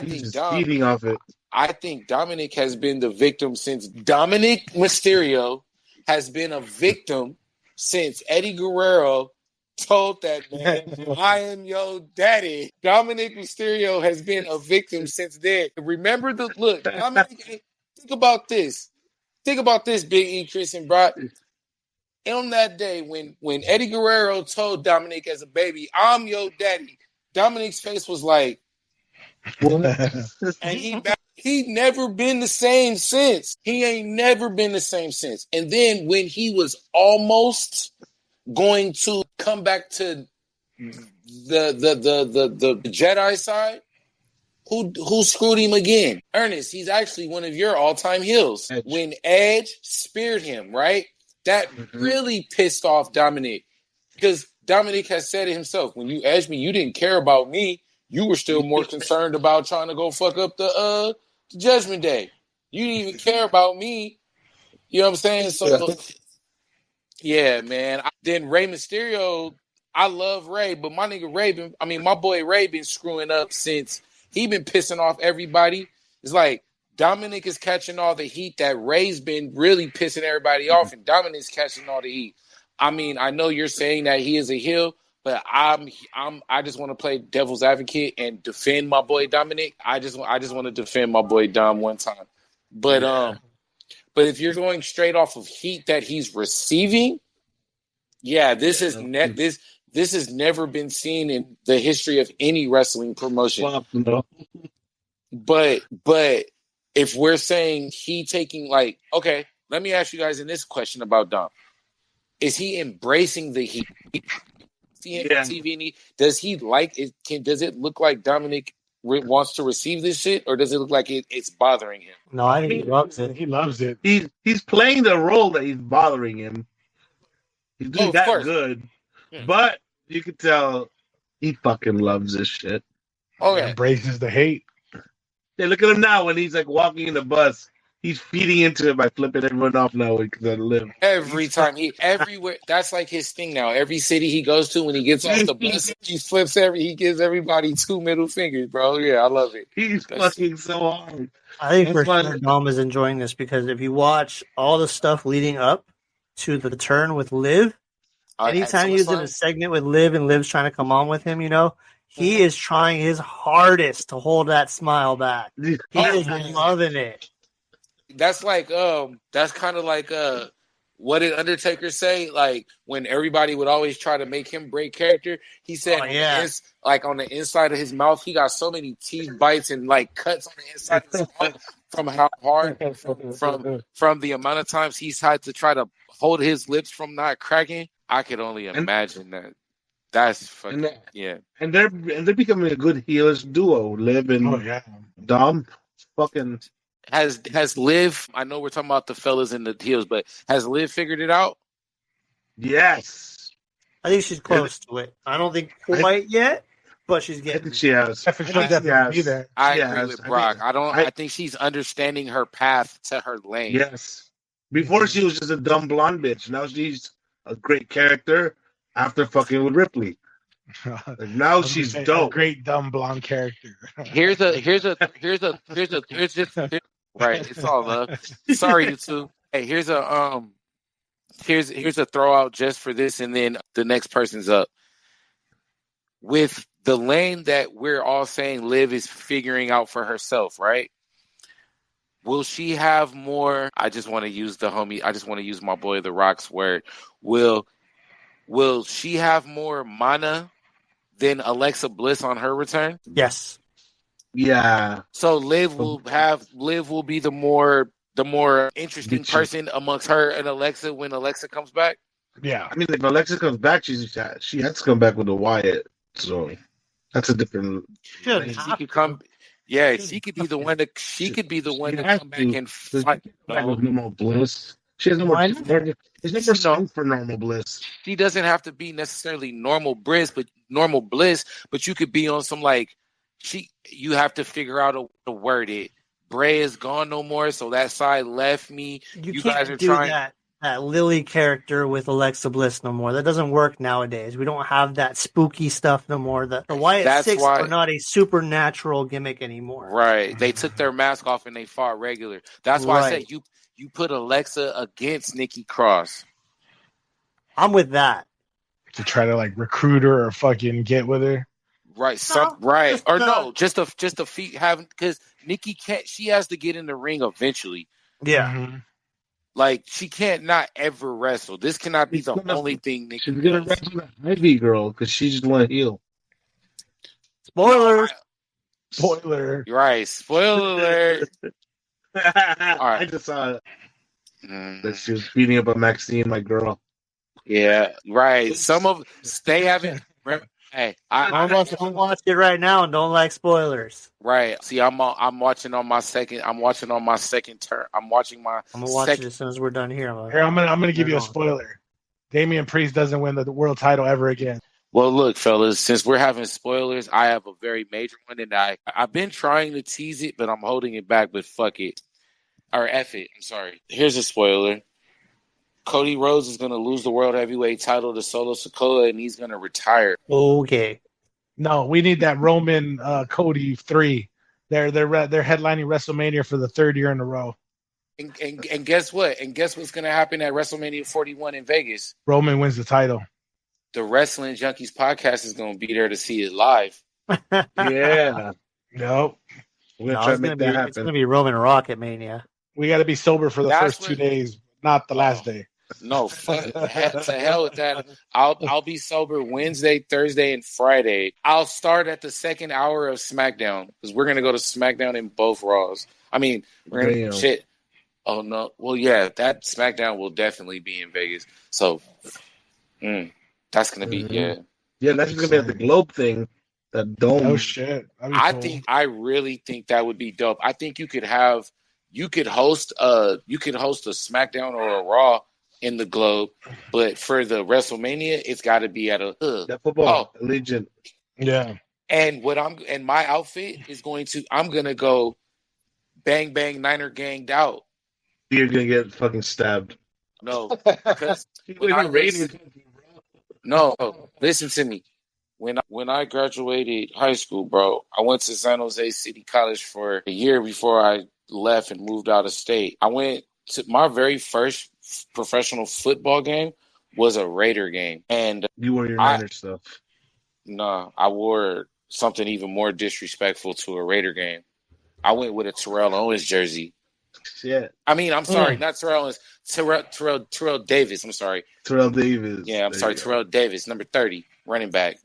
He's just feeding off it. I think Dominic has been the victim since Dominic Mysterio has been a victim since Eddie Guerrero told that man, I am your daddy. Dominic Mysterio has been a victim since then. Remember Dominic, think about this. Think about this, Big E, Chris, and Brock. On that day when Eddie Guerrero told Dominic as a baby, I'm your daddy, Dominic's face was like, and he never been the same since. He ain't never been the same since. And then when he was almost going to come back to the Jedi side, who screwed him again? Ernest, he's actually one of your all-time heels. Edge. When Edge speared him, right? That really pissed off Dominic. Because Dominic has said it himself. When you edged me, you didn't care about me. You were still more concerned about trying to go fuck up the Judgment Day. You didn't even care about me. You know what I'm saying? So, yeah, man. Then Rey Mysterio, I love Rey, but my nigga Ray my boy Ray been screwing up since he been pissing off everybody. It's like Dominic is catching all the heat that Ray's been really pissing everybody off, and Dominic's catching all the heat. I mean, I know you're saying that he is a heel, but I just want to play devil's advocate and defend my boy Dominic. I just want to defend my boy Dom one time. But if you're going straight off of heat that he's receiving, this has never been seen in the history of any wrestling promotion. But if we're saying he taking okay, let me ask you guys in this question about Dom. Is he embracing the heat? TV, does he like it? Does it look like Dominic wants to receive this shit, or does it look like it's bothering him? No, I think he loves it. He loves it. He's playing the role that he's bothering him. He's doing that good, but you can tell he fucking loves this shit. He embraces the hate. Yeah, look at him now when he's like walking in the bus. He's feeding into it by flipping everyone off now because I live. Every time everywhere, that's like his thing now. Every city he goes to, when he gets off the bus, he gives everybody 2 middle fingers, bro. Yeah, I love it. He's fucking so hard. I think for sure Dom is enjoying this because if you watch all the stuff leading up to the turn with Liv, anytime he's in a segment with Liv and Liv's trying to come on with him, he is trying his hardest to hold that smile back. He is loving it. That's like that's kind of like what did Undertaker say? Like when everybody would always try to make him break character, he said on the inside of his mouth he got so many teeth bites and like cuts on the inside of his mouth from how hard from the amount of times he's had to try to hold his lips from not cracking. I could only imagine that. That's fucking And they're becoming a good healers duo, Liv and Dom. Fucking has Liv. I know we're talking about the fellas in the heels, but has Liv figured it out? Yes, I think she's close to it. I don't think quite yet, but she's getting. I think she has. I agree with Brock. I think she's understanding her path to her lane. Yes. Before she was just a dumb blonde bitch. Now she's a great character. After fucking with Ripley. Now she's dope. A great dumb blonde character. Here's right. It's all love. Sorry, you two. Hey, here's a throw out just for this, and then the next person's up. With the lane that we're all saying Liv is figuring out for herself, right? Will she have more? I just want to use my boy The Rock's word. Will she have more mana than Alexa Bliss on her return? Yes. Yeah. So Liv will be the more interesting person amongst her and Alexa when Alexa comes back. Yeah. I mean, if Alexa comes back, she has to come back with a Wyatt. So that's a different. She could come. Yeah, she could be the one to. She could be the one to come back and fight. With normal Bliss. She has no more. There's no more song for normal Bliss. She doesn't have to be necessarily normal Bliss, but you could be on some you have to figure out to word it. Bray is gone no more, so that side left me. You guys are trying that Lily character with Alexa Bliss no more. That doesn't work nowadays. We don't have that spooky stuff no more. The Wyatt Six are not a supernatural gimmick anymore. Right. They took their mask off and they fought regular. That's why I said you put Alexa against Nikki Cross. I'm with that. To try to recruit her or fucking get with her. Right. Just a feat having, because Nikki can't. She has to get in the ring eventually. Yeah. Mm-hmm. She can't not ever wrestle. This cannot be the only thing Nikki. She's gonna wrestle that Ivy girl because she just want to heal. Spoiler. You're right. Spoiler alert. All right. I just saw it. That she was beating up a Maxine, my girl. Yeah, right. They haven't. Hey, I'm watching it right now and don't like spoilers. Right. See, I'm watching on my second. I'm watching on my second turn. I'm gonna watch it as soon as we're done here. I'm gonna give you a spoiler. Damian Priest doesn't win the world title ever again. Well, look, fellas, since we're having spoilers, I have a very major one, and I've been trying to tease it, but I'm holding it back. But fuck it. Or F it. I'm sorry. Here's a spoiler. Cody Rhodes is going to lose the World Heavyweight title to Solo Sikoa, and he's going to retire. Okay. No, we need that Roman Cody 3. They're headlining WrestleMania for the third year in a row. And guess what? And guess what's going to happen at WrestleMania 41 in Vegas? Roman wins the title. The Wrestling Junkeez podcast is going to be there to see it live. Yeah. Nope. We're going to try to make that happen. It's going to be Roman Rocket Mania. We got to be sober for the first 2 days, not the last day. No, fuck to hell with that. I'll be sober Wednesday, Thursday, and Friday. I'll start at the second hour of SmackDown because we're gonna go to SmackDown in both Raws. I mean, we're gonna shit. Oh no, well yeah, that SmackDown will definitely be in Vegas. So that's gonna be Yeah, that's gonna be at the Globe thing. That dome. Oh shit! I really think that would be dope. I think you could host a SmackDown or a Raw in the Globe, but for the WrestleMania, it's got to be at a that football Allegiant. Yeah. And my outfit is I'm gonna go bang bang Niner ganged out. You're gonna get fucking stabbed. No, because listen to me. When I graduated high school, bro, I went to San Jose City College for a year before I left and moved out of state. I went to my very first professional football game was a Raider game, and you wore your Niner stuff. No, I wore something even more disrespectful to a Raider game. I went with a Terrell Owens jersey. Shit. I mean, I'm sorry, not Terrell Owens. Terrell Davis. I'm sorry. Terrell Davis. Yeah, I'm sorry. Terrell Davis, number 30, running back.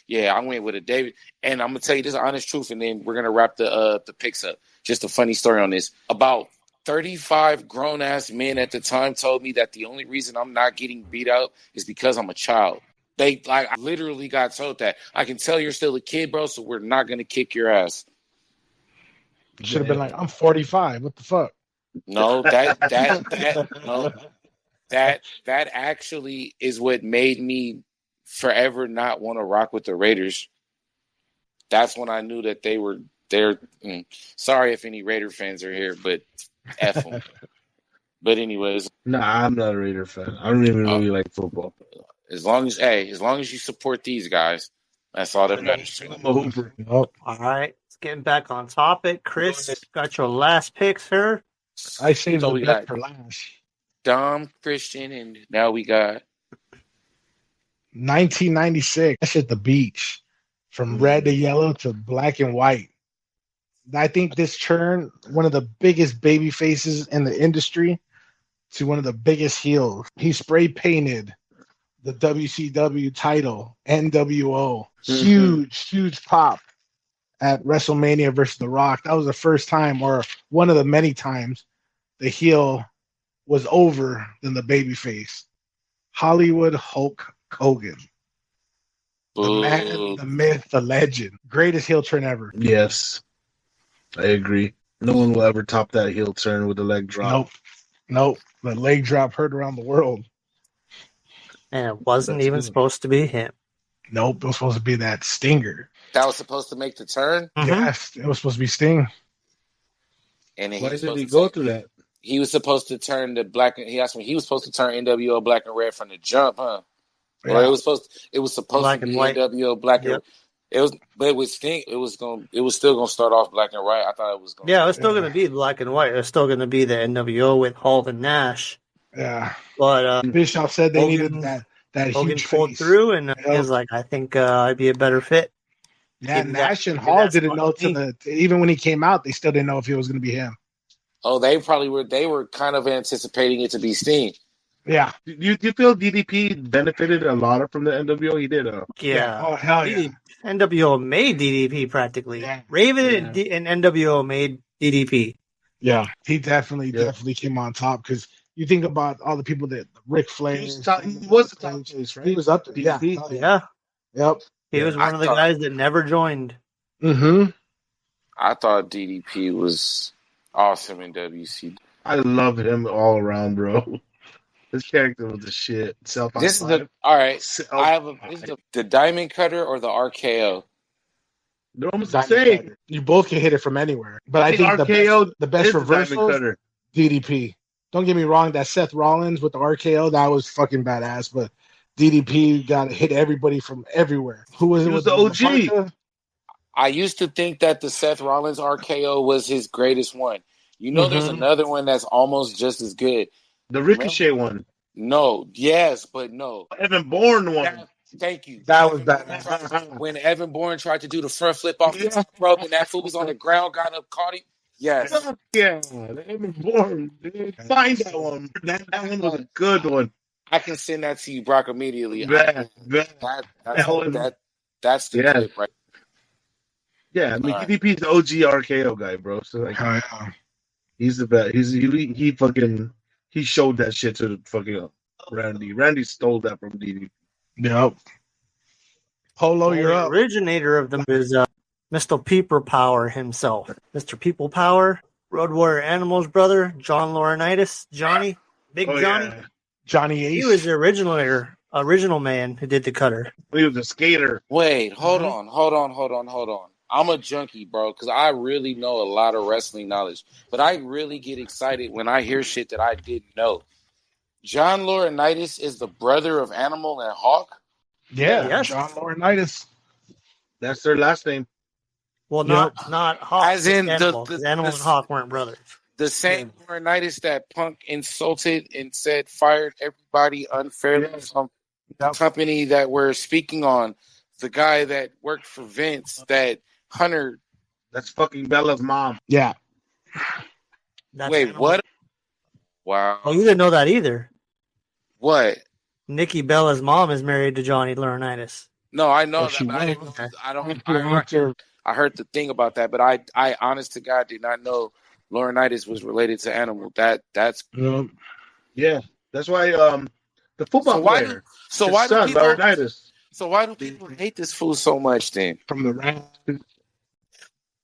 Yeah, I went with a David, and I'm gonna tell you this honest truth, and then we're gonna wrap the picks up. Just a funny story on this. About 35 grown-ass men at the time told me that the only reason I'm not getting beat up is because I'm a child. I literally got told that. I can tell you're still a kid, bro, so we're not going to kick your ass. Should have been like, I'm 45. What the fuck? No, that actually is what made me forever not want to rock with the Raiders. That's when I knew that they're sorry if any Raider fans are here, but F them. But anyways, nah, I'm not a Raider fan. I don't even really like football. As long as you support these guys, that's all that matters. All right, let's get back on topic. Chris, got your last pick, sir. I saved the best for last. Dom, Christian, and now we got 1996. That's at the beach, from red to yellow to black and white. I think this turned one of the biggest baby faces in the industry to one of the biggest heels. He spray painted the WCW title, NWO. Huge pop at WrestleMania versus The Rock. That was the first time, or one of the many times, the heel was over than the baby face. Hollywood Hulk Hogan. The man, the myth, the legend. Greatest heel turn ever. Yes. I agree. No one will ever top that heel turn with a leg drop. Nope. The leg drop heard around the world. And it wasn't even supposed to be him. Nope. It was supposed to be that Stinger. That was supposed to make the turn? Mm-hmm. Yes. It was supposed to be Sting. And then why did he go through that? He was supposed to turn the black. He asked me. He was supposed to turn NWO black and red from the jump, huh? Yeah. Or it was supposed black to be and white. NWO black and. It was, but with Sting, it was still gonna start off black and white. I thought it was going. Yeah, it was still gonna be black and white. It was still gonna be the NWO with Hall and Nash. Yeah, but Bischoff said they needed that Hogan huge pulled face through, and he was like, "I think I'd be a better fit." Yeah, Nash and Hall didn't know even when he came out, they still didn't know if it was going to be him. Oh, they probably were. They were kind of anticipating it to be Sting. Yeah. You feel DDP benefited a lot from the NWO? He did. Yeah. Oh, hell yeah. NWO made DDP practically. Yeah. Raven and NWO made DDP. Yeah. He definitely came on top because you think about all the people that Ric Flair. He was the top choice, right? He was up there. DDP. Yeah. Yep. He was one of the guys that never joined. Mm-hmm. I thought DDP was awesome in WC. I love him all around, bro. His character was the shit. This is all right. This is the Diamond Cutter or the RKO. They're almost the same. You both can hit it from anywhere, but I think RKO the best reversals DDP. Don't get me wrong, that Seth Rollins with the RKO, that was fucking badass, but DDP got to hit everybody from everywhere. Who was it? He was with the OG. Laparca? I used to think that the Seth Rollins RKO was his greatest one. You know, there's another one that's almost just as good. The Ricochet one. No, yes, but no. Evan Bourne one. Thank you. That was badass. When Evan Bourne tried to do the front flip off the top rope and that fool was on the ground, got up, caught him. Yes. Fuck yeah, Evan Bourne. Dude. Find that one. That one was a good one. I can send that to you, Brock, immediately. That's the clip, right? Yeah, I mean, DDP's the OG RKO guy, bro. So like, he's the best. He showed that shit to the fucking Randy. Randy stole that from DDP. Yep. Polo, you're up. The originator of them is Mr. People Power himself. Mr. People Power, Road Warrior Animals brother, John Laurinaitis, Johnny, Johnny. Yeah. Johnny Ace. He was the original man who did the cutter. He was a skater. Wait, hold on. I'm a junkie, bro, because I really know a lot of wrestling knowledge. But I really get excited when I hear shit that I didn't know. John Laurinaitis is the brother of Animal and Hawk? Yeah, yes. John Laurinaitis. That's their last name. Well, not Hawk. As in Animal, 'cause Animal and Hawk weren't brothers. The same Laurinaitis that Punk insulted and said fired everybody unfairly from the company that we're speaking on. The guy that worked for Vince, that Hunter. That's fucking Bella's mom. Yeah. Wait, Animal. what? Wow. Oh, you didn't know that either. What? Nikki Bella's mom is married to Johnny Laurinaitis. No, I know Oh, that. she But I don't. was. I heard the thing about that, but I honest to God did not know Laurinaitis was related to Animal. That's Yeah, that's why the football player. Why do people? Laurinaitis. So why do people hate this fool so much then? From the Rams.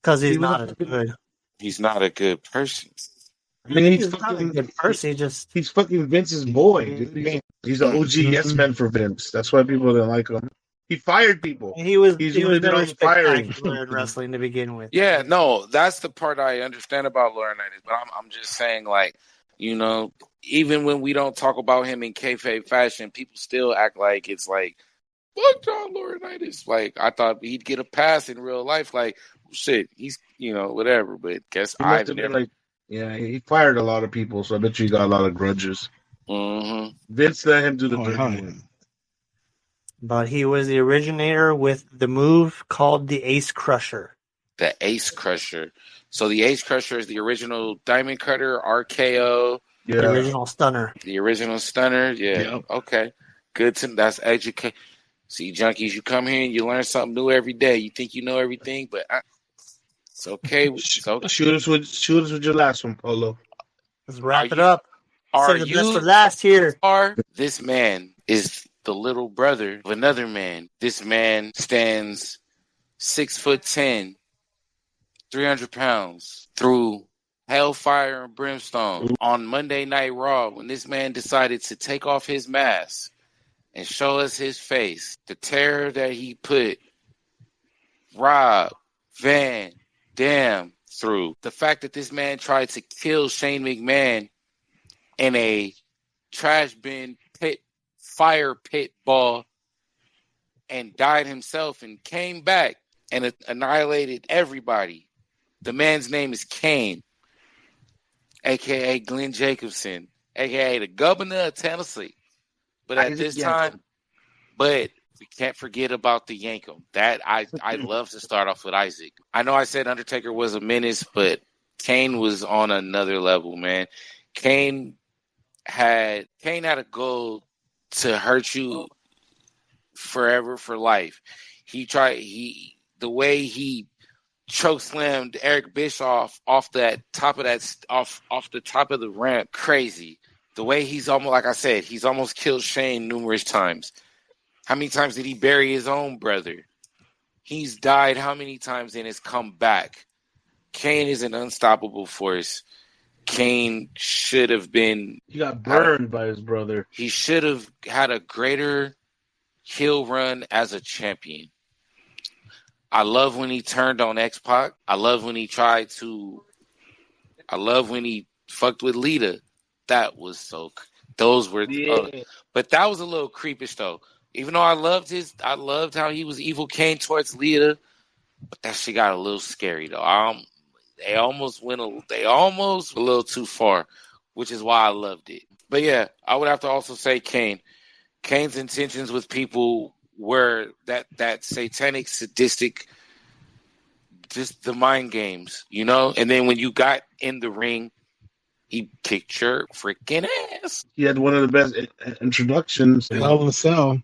Because he's not as good. He's not a good person. I mean, He's not a good person. He's fucking Vince's boy. Dude. He's an OG yes man for Vince. That's why people didn't like him. He fired people. He was He's never really firing. spectacular in wrestling to begin with. Yeah, no, that's the part I understand about Laurinaitis. But I'm just saying, like, you know, even when we don't talk about him in kayfabe fashion, people still act like it's like, fuck John Laurinaitis. Like, I thought he'd get a pass in real life. Like, shit, he's, you know, whatever. But guess I've never. Yeah, he fired a lot of people, so I bet you he got a lot of grudges. Mm-hmm. Vince let him do the dirty work. But he was the originator with the move called the Ace Crusher. The Ace Crusher. So the Ace Crusher is the original Diamond Cutter, RKO. Yeah. The original stunner. The original stunner. Yeah. Yep. Okay. Good to that's educate. See, junkies, you come here and you learn something new every day. You think you know everything, but it's okay. It's okay. Shoot us with your last one, Polo. Let's wrap it up. Are Save the you best for last here? This man is the little brother of another man. This man stands 6'10", 300 pounds through hellfire and brimstone on Monday Night Raw when this man decided to take off his mask and show us his face. The terror that he put Rob Van Dam through. The fact that this man tried to kill Shane McMahon in a trash bin fire pit ball and died himself and came back and annihilated everybody. The man's name is Kane, a.k.a. Glenn Jacobson, a.k.a. the governor of Tennessee. But at this time, but we can't forget about the Yankum. That I love to start off with Isaac. I know I said Undertaker was a menace, but Kane was on another level, man. Kane had a goal to hurt you forever for life. The way he choke slammed Eric Bischoff off the top of the ramp, crazy. The way he's almost, like I said, he's almost killed Shane numerous times. How many times did he bury his own brother? He's died how many times and has come back? Kane is an unstoppable force. Kane should have been... He got burned by his brother. He should have had a greater heel run as a champion. I love when he turned on X-Pac. I love when he fucked with Lita. That was so. Those were, but that was a little creepish though. Even though I loved how he was Evil Kane towards Lita, but that shit got a little scary though. They almost went a little too far, which is why I loved it. But yeah, I would have to also say Kane. Kane's intentions with people were that satanic, sadistic, just the mind games, you know? And then when you got in the ring, he kicked your freaking ass. He had one of the best introductions. Hell in a Cell.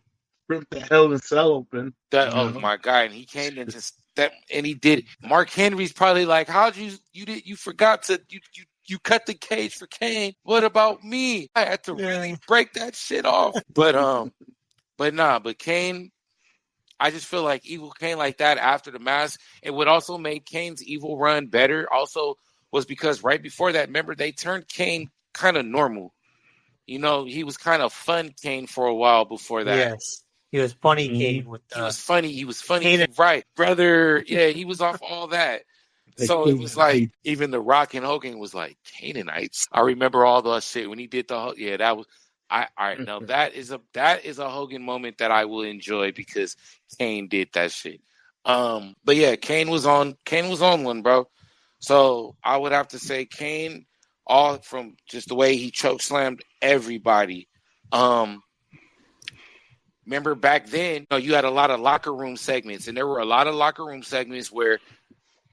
Ripped the Hell in a Cell open. Oh my God. And he came in just that, and he did. Mark Henry's probably like, how'd you forgot to, you cut the cage for Kane. What about me? I had to really break that shit off. But Kane, I just feel like Evil Kane like that after the mask, it would also make Kane's evil run better. Also was because right before that, remember, they turned Kane kind of normal. You know, he was kind of fun Kane for a while before that. Yes. He was funny Kane. He was funny. Kane. Right. Brother, yeah, he was off all that. So it was like, even The Rock and Hogan was like, Canaanites. I remember all that shit when he did that was, all right, now that is a Hogan moment that I will enjoy because Kane did that shit. But yeah, Kane was on one, bro. So I would have to say Kane, all from just the way he choke slammed everybody. Remember back then, you had a lot of locker room segments, and there were a lot of locker room segments where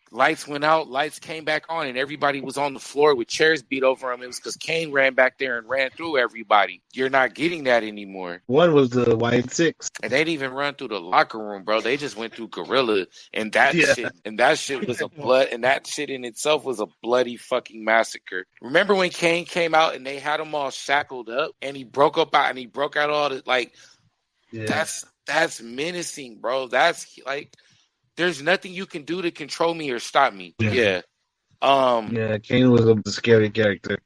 lights went out, lights came back on, and everybody was on the floor with chairs beat over them. It was because Kane ran back there and ran through everybody. You're not getting that anymore. One was the White Six. And they didn't even run through the locker room, bro. They just went through Gorilla, and that shit was and that shit in itself was a bloody fucking massacre. Remember when Kane came out and they had him all shackled up, and he broke out all the, like, that's menacing, bro. That's like, there's nothing you can do to control me or stop me. Yeah. Kane was a scary character.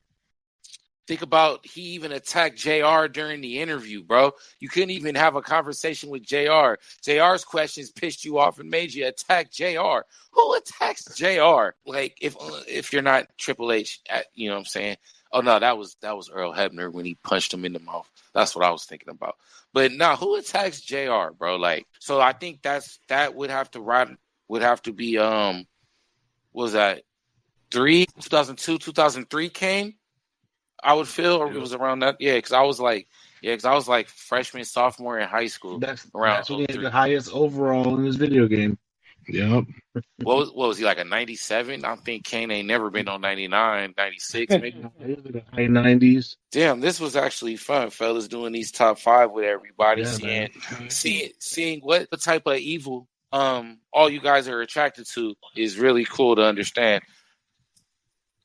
Think about, he even attacked JR during the interview, bro. You couldn't even have a conversation with JR. JR's questions pissed you off and made you attack JR. Who attacks JR? Like, if you're not Triple H, you know what I'm saying? Oh no, that was Earl Hebner when he punched him in the mouth. That's what I was thinking about. But no, who attacks JR, bro? Like, so I think that would have to be what was that, 2002, 2003 Kane? I would feel, or it was around that. Yeah, because I was like freshman, sophomore in high school. That's when he had the highest overall in his video game. Yep. What was he, like a 97? I think Kane ain't never been on 99, 96, maybe. High 90s. Damn, this was actually fun, fellas, doing these top 5 with everybody, seeing what type of evil all you guys are attracted to is really cool to understand.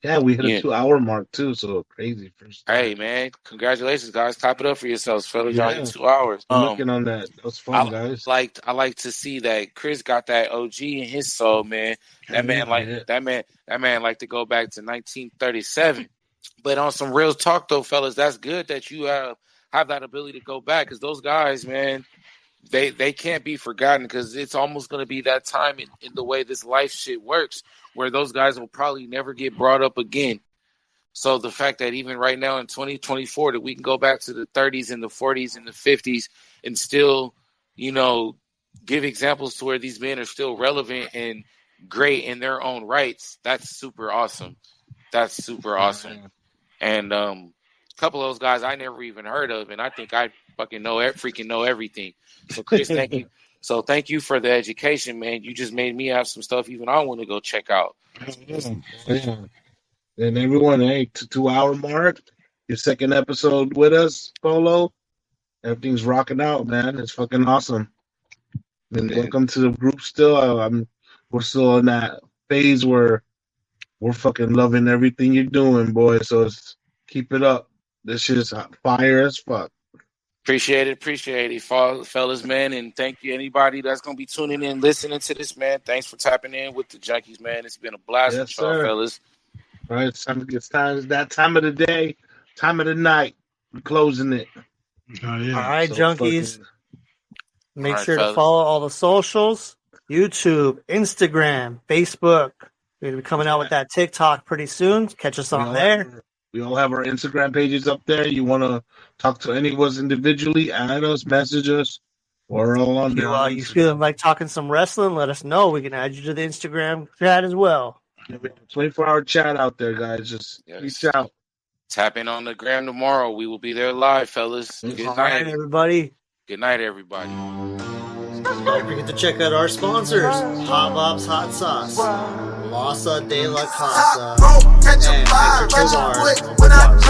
Yeah, we hit a 2-hour mark too, so crazy. Hey man, congratulations, guys! Clap it up for yourselves, fellas. Y'all hit 2 hours. I'm looking on that. That was fun, guys. I like to see that Chris got that OG in his soul, man. That man like to go back to 1937. But on some real talk though, fellas, that's good that you have that ability to go back, because those guys, man, they can't be forgotten, because it's almost going to be that time in the way this life shit works, where those guys will probably never get brought up again. So the fact that even right now in 2024 that we can go back to the 30s and the 40s and the 50s and still, give examples to where these men are still relevant and great in their own rights, that's super awesome. And a couple of those guys I never even heard of, and I think I fucking know everything. So Chris, thank you. So thank you for the education, man. You just made me have some stuff even I want to go check out. Yeah. And everyone, hey, 2-hour mark, your second episode with us, Polo. Everything's rocking out, man. It's fucking awesome. And welcome to the group still. We're still in that phase where we're fucking loving everything you're doing, boy. So keep it up. This shit's fire as fuck. Appreciate it, fellas, man. And thank you, anybody that's going to be tuning in, listening to this, man. Thanks for tapping in with the Junkeez, man. It's been a blast with y'all, fellas. All right, it's that time of the day, time of the night. We're closing it. Oh, yeah. All right, Junkeez. Make sure to follow all the socials, YouTube, Instagram, Facebook. We're going to be coming out with that TikTok pretty soon. Catch us on there. We all have our Instagram pages up there. You want to talk to any of us individually, add us, message us. We're all on there. You feeling like talking some wrestling? Let us know. We can add you to the Instagram chat as well. Yeah, we have a 24-hour chat out there, guys. Just reach out. Tap in on the gram tomorrow. We will be there live, fellas. Good All night, right, everybody. Good night, everybody. Don't forget to check out our sponsors: Hot Bob's Hot Sauce, Masa de la Casa, and Hector Tovar Mobile Bars.